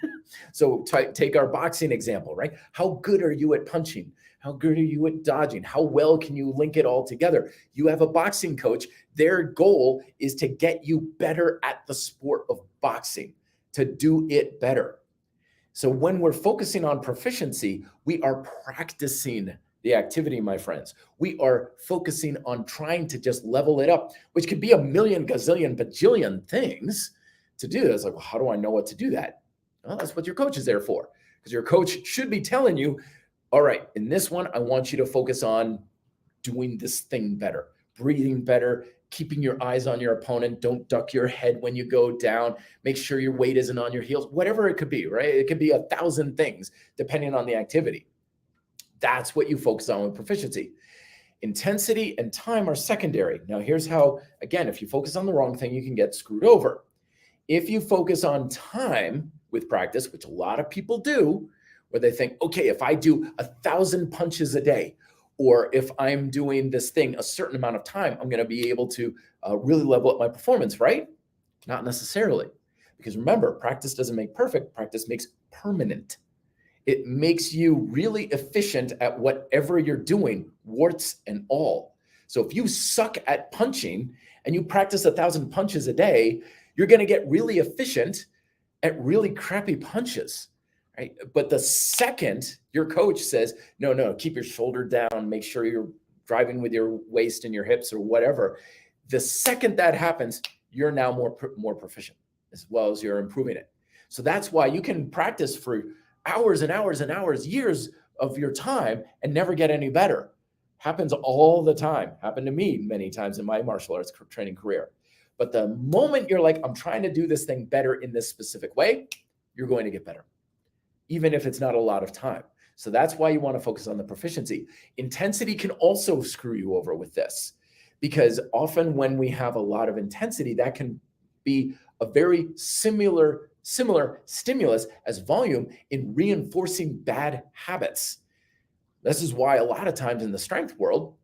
So take our boxing example, right? How good are you at punching? How good are you at dodging? How well can you link it all together? You have a boxing coach. Their goal is to get you better at the sport of boxing, to do it better. So when we're focusing on proficiency, we are practicing the activity, my friends. We are focusing on trying to just level it up, which could be a million, gazillion, bajillion things to do. It's like, well, how do I know what to do that? Well, that's what your coach is there for, because your coach should be telling you, all right, in this one, I want you to focus on doing this thing better, breathing better, keeping your eyes on your opponent. Don't duck your head when you go down. Make sure your weight isn't on your heels, whatever it could be, right? It could be 1,000 things depending on the activity. That's what you focus on with proficiency. Intensity and time are secondary. Now, here's how, again, if you focus on the wrong thing, you can get screwed over. If you focus on time with practice, which a lot of people do, where they think, okay, if I do 1,000 punches a day, or if I'm doing this thing a certain amount of time, I'm going to be able to really level up my performance, right? Not necessarily. Because remember, practice doesn't make perfect. Practice makes permanent. It makes you really efficient at whatever you're doing, warts and all. So if you suck at punching and you practice 1,000 punches a day, you're going to get really efficient at really crappy punches. Right? But the second your coach says, no, keep your shoulder down, make sure you're driving with your waist and your hips or whatever, the second that happens, you're now more proficient, as well as you're improving it. So that's why you can practice for hours and hours and hours, years of your time and never get any better. Happens all the time. Happened to me many times in my martial arts training career. But the moment you're like, I'm trying to do this thing better in this specific way, you're going to get better, even if it's not a lot of time. So that's why you want to focus on the proficiency. Intensity can also screw you over with this, because often when we have a lot of intensity, that can be a very similar stimulus as volume in reinforcing bad habits. This is why a lot of times in the strength world,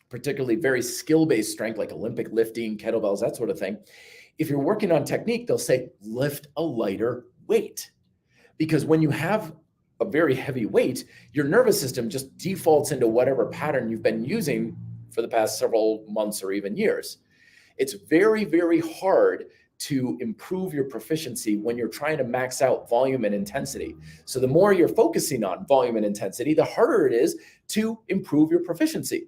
particularly very skill-based strength like Olympic lifting, kettlebells, that sort of thing, if you're working on technique, they'll say, lift a lighter weight. Because when you have a very heavy weight, your nervous system just defaults into whatever pattern you've been using for the past several months or even years. It's very, very hard to improve your proficiency when you're trying to max out volume and intensity. So the more you're focusing on volume and intensity, the harder it is to improve your proficiency.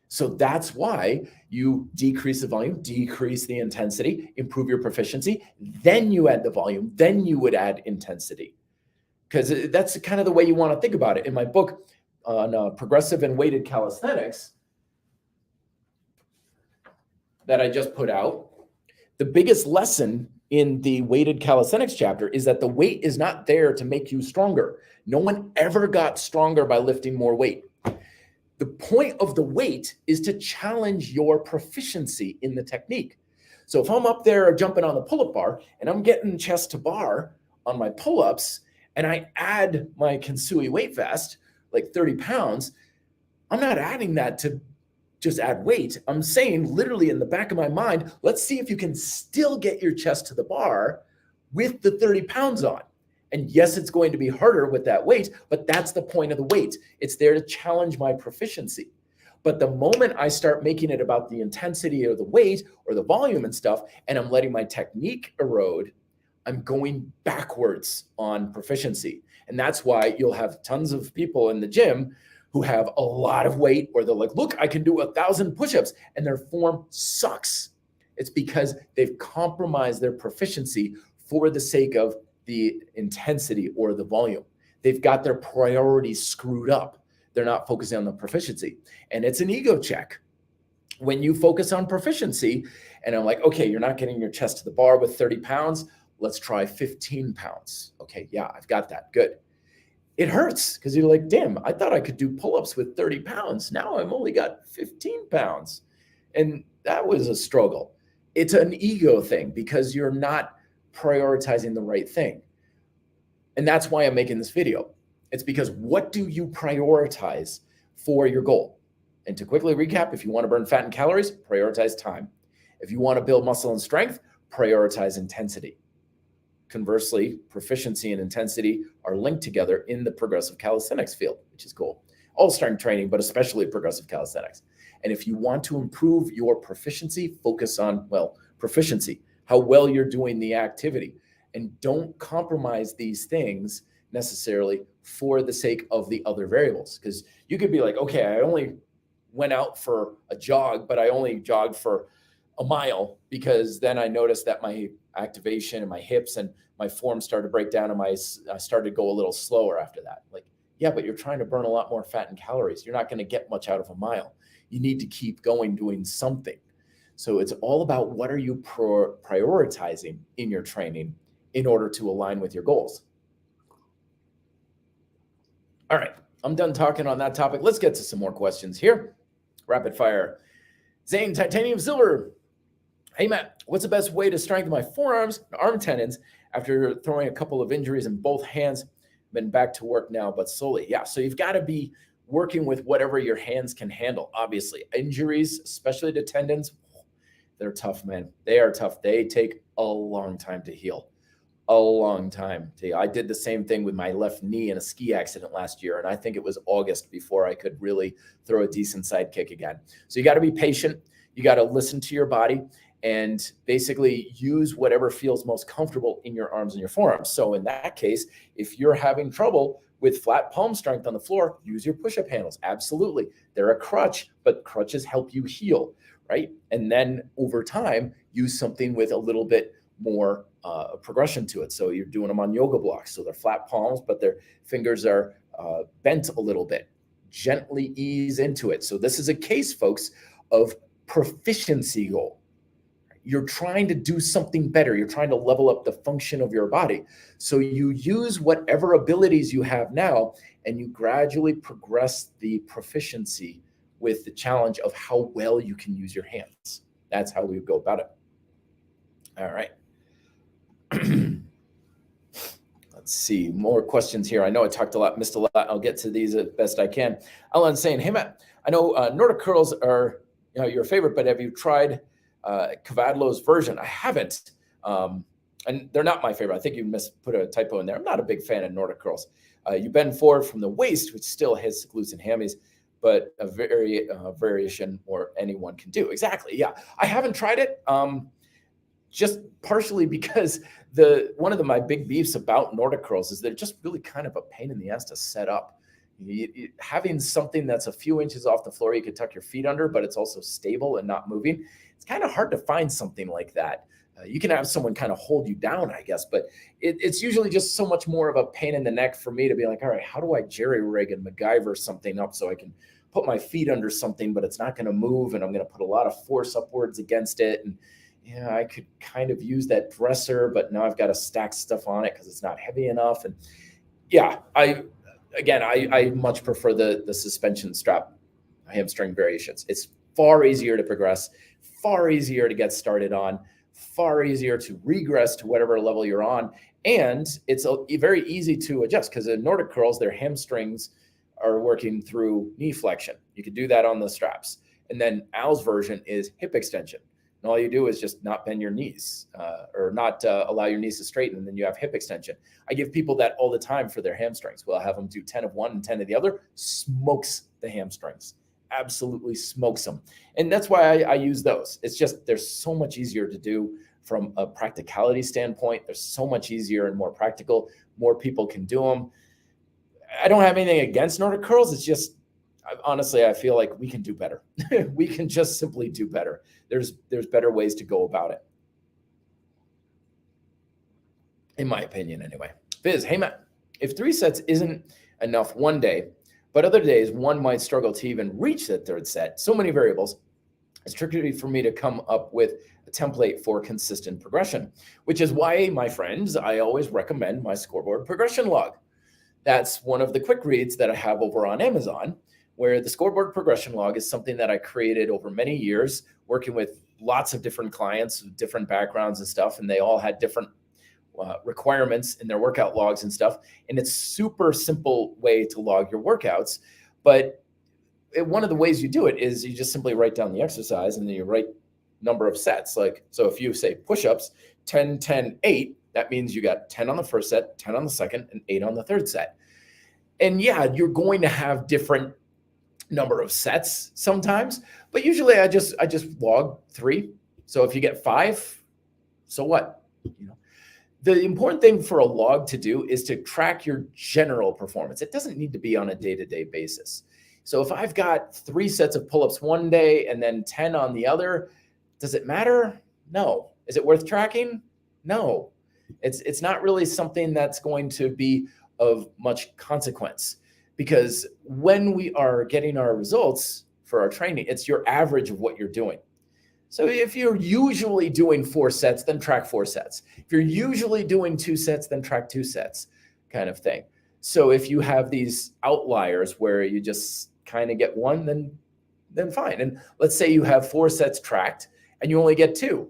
So that's why you decrease the volume, decrease the intensity, improve your proficiency, then you add the volume, then you would add intensity. Because that's kind of the way you want to think about it. In my book on progressive and weighted calisthenics that I just put out, the biggest lesson in the weighted calisthenics chapter is that the weight is not there to make you stronger. No one ever got stronger by lifting more weight. The point of the weight is to challenge your proficiency in the technique. So if I'm up there jumping on the pull-up bar and I'm getting chest to bar on my pull-ups and I add my Kensui weight vest, like 30 pounds, I'm not adding that to just add weight. I'm saying literally in the back of my mind, let's see if you can still get your chest to the bar with the 30 pounds on. And yes, it's going to be harder with that weight, but that's the point of the weight. It's there to challenge my proficiency. But the moment I start making it about the intensity or the weight or the volume and stuff, and I'm letting my technique erode, I'm going backwards on proficiency. And that's why you'll have tons of people in the gym who have a lot of weight, or they're like, look, I can do 1,000 push-ups, and their form sucks. It's because they've compromised their proficiency for the sake of the intensity or the volume. They've got their priorities screwed up. They're not focusing on the proficiency. And it's an ego check. When you focus on proficiency, and I'm like, okay, you're not getting your chest to the bar with 30 pounds. Let's try 15 pounds. Okay, yeah, I've got that. Good. It hurts because you're like, damn, I thought I could do pull-ups with 30 pounds. Now I've only got 15 pounds. And that was a struggle. It's an ego thing because you're not prioritizing the right thing. And that's why I'm making this video. It's because what do you prioritize for your goal? And to quickly recap, if you want to burn fat and calories, prioritize time. If you want to build muscle and strength, prioritize intensity. Conversely, proficiency and intensity are linked together in the progressive calisthenics field, which is cool. All strength training, but especially progressive calisthenics. And if you want to improve your proficiency, focus on, well, proficiency, how well you're doing the activity. And don't compromise these things necessarily for the sake of the other variables. Because you could be like, okay, I only went out for a jog, but I only jogged for a mile because then I noticed that my activation and my hips and my form started to break down and I started to go a little slower after that. Like, yeah, but you're trying to burn a lot more fat and calories. You're not going to get much out of a mile. You need to keep going, doing something. So it's all about what are you prioritizing in your training in order to align with your goals. All right, I'm done talking on that topic. Let's get to some more questions here. Rapid fire. Zane, Titanium Silver. Hey, Matt, what's the best way to strengthen my forearms and arm tendons after throwing a couple of injuries in both hands? Been back to work now, but slowly. Yeah, so you've got to be working with whatever your hands can handle. Obviously, injuries, especially to tendons, they're tough, man. They are tough. They take a long time to heal. A long time. I did the same thing with my left knee in a ski accident last year, and I think it was August before I could really throw a decent side kick again. So you got to be patient. You got to listen to your body and basically use whatever feels most comfortable in your arms and your forearms. So in that case, if you're having trouble with flat palm strength on the floor, use your push-up handles. Absolutely. They're a crutch, but crutches help you heal, right? And then over time, use something with a little bit more progression to it. So you're doing them on yoga blocks. So they're flat palms, but their fingers are bent a little bit. Gently ease into it. So this is a case, folks, of proficiency goal. You're trying to do something better. You're trying to level up the function of your body. So you use whatever abilities you have now, and you gradually progress the proficiency with the challenge of how well you can use your hands. That's how we would go about it. All right. Let's see, more questions here. I know I talked a lot, missed a lot. I'll get to these as best I can. Alan's saying, hey, Matt, I know Nordic curls are your favorite, but have you tried Cavadlo's version? I haven't. And they're not my favorite. I think you put a typo in there. I'm not a big fan of Nordic curls. You bend forward from the waist, which still has glutes and hammies, but a variation or anyone can do. Exactly. Yeah. I haven't tried it. Just partially because one of my big beefs about Nordic curls is they're just really kind of a pain in the ass to set up. Having something that's a few inches off the floor, you can tuck your feet under, but it's also stable and not moving. It's kind of hard to find something like that. You can have someone kind of hold you down, I guess, but it's usually just so much more of a pain in the neck for me to be like, all right, how do I jerry rig and MacGyver something up so I can put my feet under something, but it's not going to move, and I'm going to put a lot of force upwards against it. And yeah, I could kind of use that dresser, but now I've got to stack stuff on it because it's not heavy enough. And yeah, I much prefer the suspension strap hamstring variations. It's far easier to progress, far easier to get started on, far easier to regress to whatever level you're on. And it's very easy to adjust because in Nordic curls, their hamstrings are working through knee flexion. You could do that on the straps. And then Al's version is hip extension. And all you do is just not bend your knees or not allow your knees to straighten, and then you have hip extension. I give people that all the time for their hamstrings. Well, I have them do 10 of one and 10 of the other. Smokes the hamstrings. Absolutely smokes them. And that's why I use those. It's just they're so much easier to do from a practicality standpoint. They're so much easier and more practical. More people can do them. I don't have anything against Nordic curls. It's just, honestly, I feel like we can do better. We can just simply do better. There's better ways to go about it. In my opinion, anyway. Biz, hey, Matt, if 3 sets isn't enough one day, but other days one might struggle to even reach that 3rd set, so many variables, it's tricky for me to come up with a template for consistent progression, which is why, my friends, I always recommend my scoreboard progression log. That's one of the quick reads that I have over on Amazon, where the scoreboard progression log is something that I created over many years, working with lots of different clients, different backgrounds and stuff, and they all had different requirements in their workout logs and stuff. And it's super simple way to log your workouts. But one of the ways you do it is you just simply write down the exercise and then you write number of sets. Like, so if you say push-ups, 10, 10, 8, that means you got 10 on the first set, 10 on the second, and 8 on the third set. And yeah, you're going to have different number of sets sometimes, but usually I just log 3. So if you get 5, so what? The important thing for a log to do is to track your general performance. It doesn't need to be on a day-to-day basis. So if I've got 3 sets of pull-ups one day and then 10 on the other, does it matter? No. Is it worth tracking? No. It's not really something that's going to be of much consequence, because when we are getting our results for our training, it's your average of what you're doing. So if you're usually doing 4 sets, then track 4 sets. If you're usually doing 2 sets, then track 2 sets, kind of thing. So if you have these outliers where you just kind of get 1, then fine. And let's say you have 4 sets tracked and you only get 2.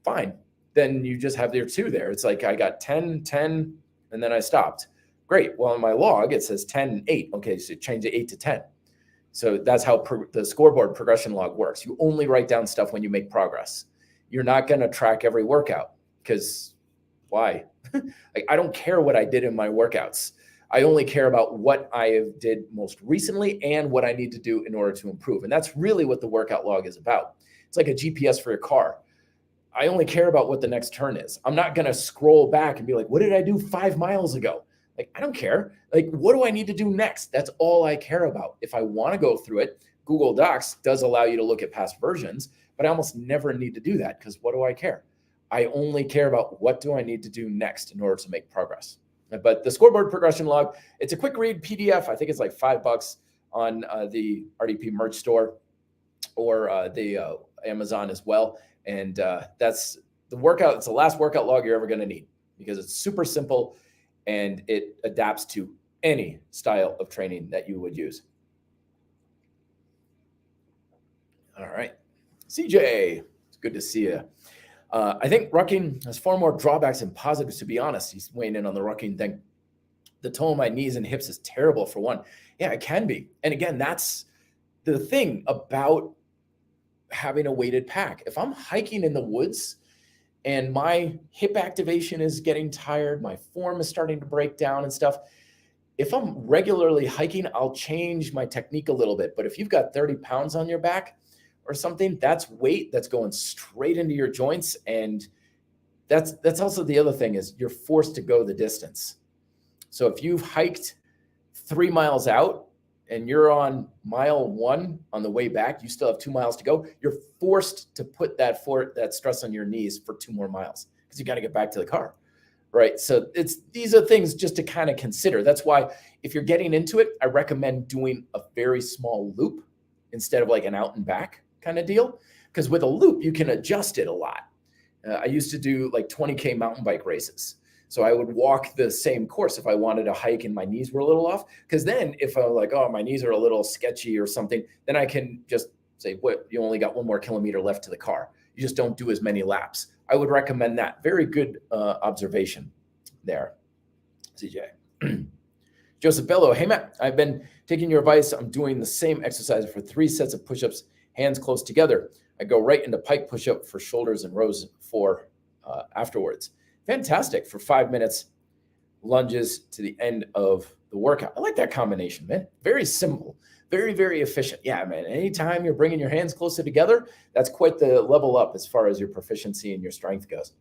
Fine. Then you just have your 2 there. It's like I got 10, 10, and then I stopped. Great. Well, in my log, it says 10, 8. Okay, so change the 8 to 10. So that's how the scoreboard progression log works. You only write down stuff when you make progress. You're not going to track every workout, because why? Like, I don't care what I did in my workouts. I only care about what I did most recently and what I need to do in order to improve. And that's really what the workout log is about. It's like a GPS for your car. I only care about what the next turn is. I'm not going to scroll back and be like, what did I do 5 miles ago? Like, I don't care. Like, what do I need to do next? That's all I care about. If I want to go through it, Google Docs does allow you to look at past versions, but I almost never need to do that, because what do I care? I only care about what do I need to do next in order to make progress. But the scoreboard progression log, it's a quick read PDF. I think it's like $5 on the RDP merch store or the Amazon as well. And that's the workout. It's the last workout log you're ever going to need, because it's super simple and it adapts to any style of training that you would use. All right. CJ, it's good to see you. I think rucking has far more drawbacks than positives, to be honest. He's weighing in on the rucking thing. The tone of my knees and hips is terrible, for one. Yeah, it can be. And again, that's the thing about having a weighted pack. If I'm hiking in the woods and my hip activation is getting tired, my form is starting to break down and stuff, if I'm regularly hiking, I'll change my technique a little bit. But if you've got 30 pounds on your back or something, that's weight that's going straight into your joints. And that's also the other thing, is you're forced to go the distance. So if you've hiked 3 miles out and you're on mile 1 on the way back, you still have 2 miles to go. You're forced to put that stress on your knees for 2 more miles, because you got to get back to the car, right? So these are things just to kind of consider. That's why if you're getting into it, I recommend doing a very small loop instead of like an out and back kind of deal, because with a loop, you can adjust it a lot. I used to do like 20K mountain bike races. So I would walk the same course if I wanted to hike and my knees were a little off, because then if I'm like, oh, my knees are a little sketchy or something, then I can just say, what, you only got 1 more kilometer left to the car. You just don't do as many laps. I would recommend that. Very good observation there, CJ. Joseph Bello, hey, Matt, I've been taking your advice. I'm doing the same exercise for 3 sets of push-ups, hands close together. I go right into pike push-up for shoulders and rows 4 afterwards. Fantastic. For 5 minutes, lunges to the end of the workout. I like that combination, man. Very simple, very, very efficient. Yeah, man. Anytime you're bringing your hands closer together, that's quite the level up as far as your proficiency and your strength goes.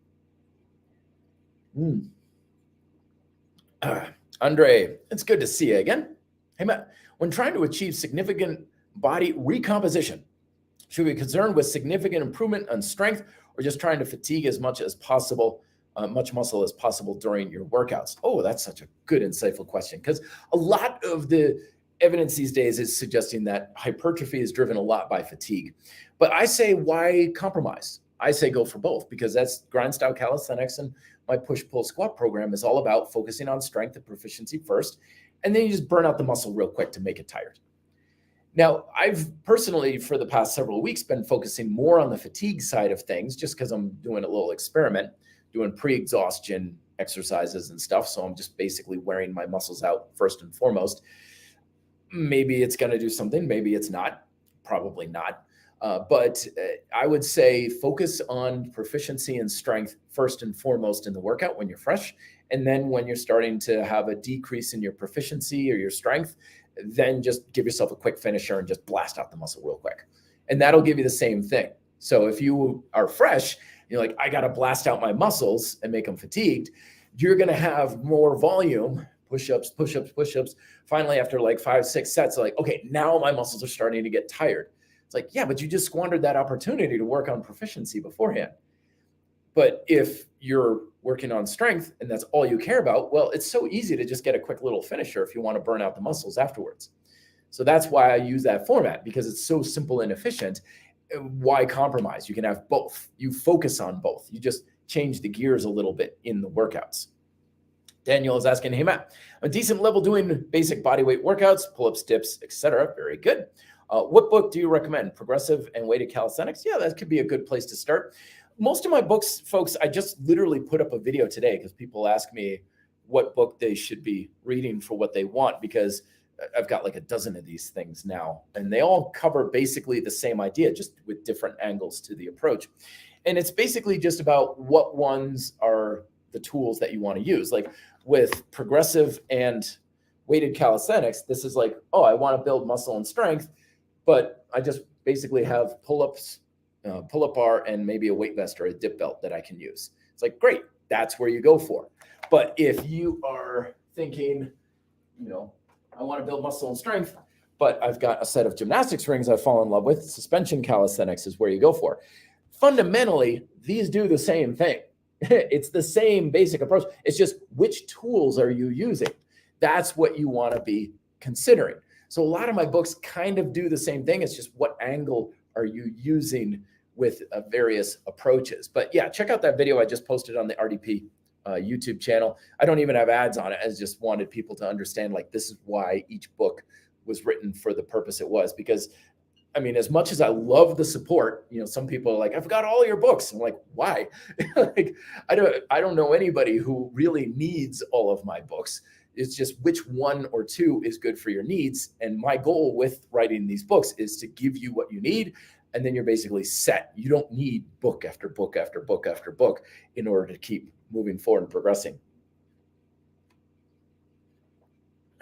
Andre, it's good to see you again. Hey, Matt, when trying to achieve significant body recomposition, should we be concerned with significant improvement on strength, or just trying to fatigue as much as possible, much muscle as possible during your workouts? Oh, that's such a good, insightful question, because a lot of the evidence these days is suggesting that hypertrophy is driven a lot by fatigue. But I say, why compromise? I say go for both, because that's grind style calisthenics, and my push-pull squat program is all about focusing on strength and proficiency first, and then you just burn out the muscle real quick to make it tired. Now, I've personally, for the past several weeks, been focusing more on the fatigue side of things, just because I'm doing a little experiment doing pre-exhaustion exercises and stuff. So I'm just basically wearing my muscles out first and foremost. Maybe it's going to do something. Maybe it's not. Probably not. But I would say focus on proficiency and strength first and foremost in the workout when you're fresh. And then when you're starting to have a decrease in your proficiency or your strength, then just give yourself a quick finisher and just blast out the muscle real quick. And that'll give you the same thing. So if you are fresh, you're like, I got to blast out my muscles and make them fatigued, you're going to have more volume, push-ups, push-ups, push-ups. Finally, after like 5, 6 sets, like, okay, now my muscles are starting to get tired. It's like, yeah, but you just squandered that opportunity to work on proficiency beforehand. But if you're working on strength and that's all you care about, well, it's so easy to just get a quick little finisher if you want to burn out the muscles afterwards. So that's why I use that format, because it's so simple and efficient. Why compromise? You can have both. You focus on both. You just change the gears a little bit in the workouts. Daniel is asking, hey, Matt, a decent level doing basic bodyweight workouts, pull-ups, dips, etc. Very good. What book do you recommend? Progressive and Weighted Calisthenics? Yeah, that could be a good place to start. Most of my books, folks, I just literally put up a video today because people ask me what book they should be reading for what they want, because I've got like a dozen of these things now, and they all cover basically the same idea, just with different angles to the approach. And it's basically just about what ones are the tools that you want to use. Like with progressive and weighted calisthenics, this is like, oh, I want to build muscle and strength, but I just basically have pull-ups, pull-up bar, and maybe a weight vest or a dip belt that I can use. It's like, great, that's where you go for. But if you are thinking, I want to build muscle and strength, but I've got a set of gymnastics rings I've fallen in love with, suspension calisthenics is where you go for. Fundamentally, these do the same thing. It's the same basic approach. It's just which tools are you using? That's what you want to be considering. So a lot of my books kind of do the same thing. It's just what angle are you using with various approaches. But yeah, check out that video I just posted on the RDP YouTube channel. I don't even have ads on it. I just wanted people to understand, like, this is why each book was written for the purpose it was. Because I mean, as much as I love the support, some people are like, I've got all your books. I'm like, why? Like, I don't know anybody who really needs all of my books. It's just which one or two is good for your needs. And my goal with writing these books is to give you what you need. And then you're basically set. You don't need book after book after book after book in order to keep moving forward and progressing.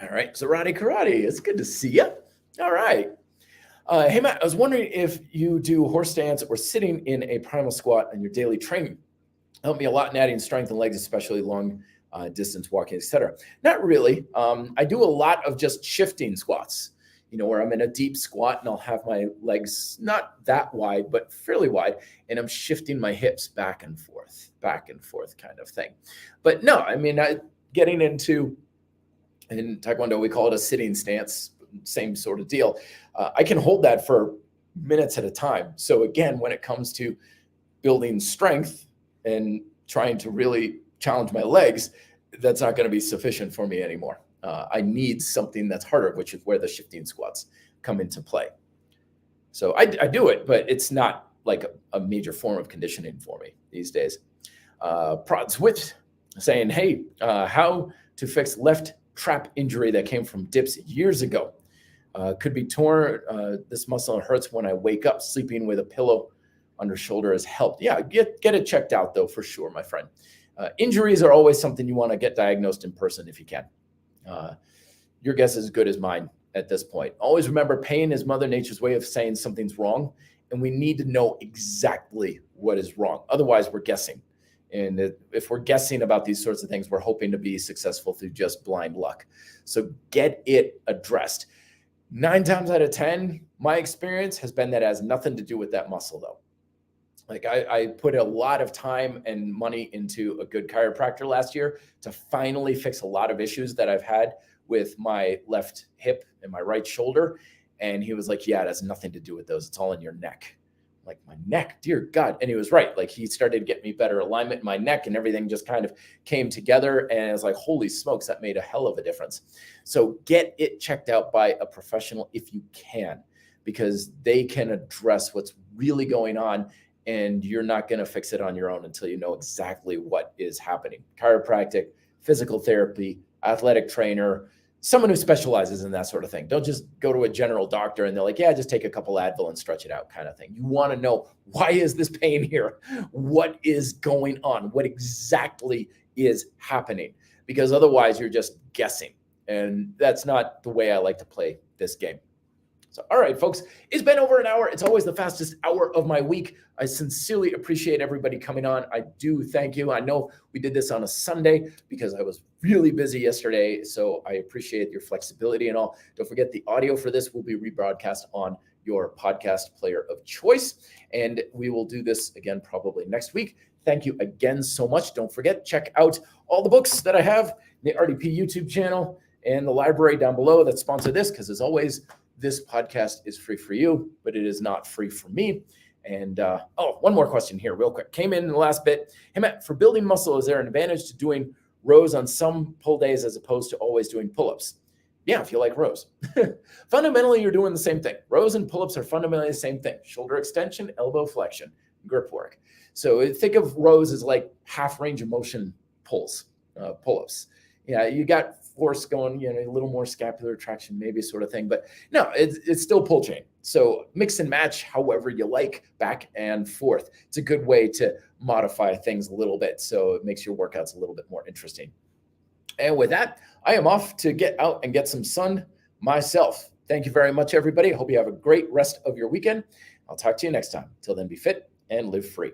All right, Zarate Karate, it's good to see you. All right. Hey, Matt, I was wondering if you do horse stance or sitting in a primal squat in your daily training. Help me a lot in adding strength and legs, especially long distance walking, etc. Not really. I do a lot of just shifting squats, where I'm in a deep squat and I'll have my legs not that wide, but fairly wide, and I'm shifting my hips back and forth kind of thing. But no, I mean, getting into, in Taekwondo, we call it a sitting stance, same sort of deal. I can hold that for minutes at a time. So again, when it comes to building strength and trying to really challenge my legs, that's not going to be sufficient for me anymore. I need something that's harder, which is where the shifting squats come into play. So I do it, but it's not like a major form of conditioning for me these days. Prods with saying, hey, how to fix left trap injury that came from dips years ago. Could be torn. This muscle hurts when I wake up. Sleeping with a pillow under shoulder has helped. Yeah, get it checked out though, for sure, my friend. Injuries are always something you want to get diagnosed in person if you can. Your guess is as good as mine at this point. Always remember, pain is Mother Nature's way of saying something's wrong, and we need to know exactly what is wrong. Otherwise, we're guessing. And if we're guessing about these sorts of things, we're hoping to be successful through just blind luck. So get it addressed. 9 times out of 10, my experience has been that it has nothing to do with that muscle, though. Like I put a lot of time and money into a good chiropractor last year to finally fix a lot of issues that I've had with my left hip and my right shoulder. And he was like, yeah, it has nothing to do with those. It's all in your neck. Like, my neck, dear God. And he was right. Like, he started getting me better alignment in my neck, and everything just kind of came together. And I was like, holy smokes, that made a hell of a difference. So get it checked out by a professional if you can, because they can address what's really going on and you're not going to fix it on your own until you know exactly what is happening. Chiropractic, physical therapy, athletic trainer, someone who specializes in that sort of thing. Don't just go to a general doctor and they're like, yeah, just take a couple Advil and stretch it out kind of thing. You want to know, why is this pain here? What is going on? What exactly is happening? Because otherwise you're just guessing. And that's not the way I like to play this game. So, all right, folks, it's been over an hour. It's always the fastest hour of my week. I sincerely appreciate everybody coming on. I do thank you. I know we did this on a Sunday because I was really busy yesterday. So I appreciate your flexibility and all. Don't forget, the audio for this will be rebroadcast on your podcast player of choice. And we will do this again probably next week. Thank you again so much. Don't forget, check out all the books that I have, the RDP YouTube channel, and the library down below that sponsor this, because as always, this podcast is free for you, but it is not free for me. And one more question here real quick. Came in the last bit. Hey, Matt, for building muscle, is there an advantage to doing rows on some pull days as opposed to always doing pull-ups? Yeah, if you like rows. Fundamentally, you're doing the same thing. Rows and pull-ups are fundamentally the same thing. Shoulder extension, elbow flexion, grip work. So think of rows as like half range of motion pull-ups. Yeah, you got force going, a little more scapular traction, maybe sort of thing. But no, it's still pull chain. So mix and match however you like, back and forth. It's a good way to modify things a little bit, so it makes your workouts a little bit more interesting. And with that, I am off to get out and get some sun myself. Thank you very much, everybody. I hope you have a great rest of your weekend. I'll talk to you next time. Till then, be fit and live free.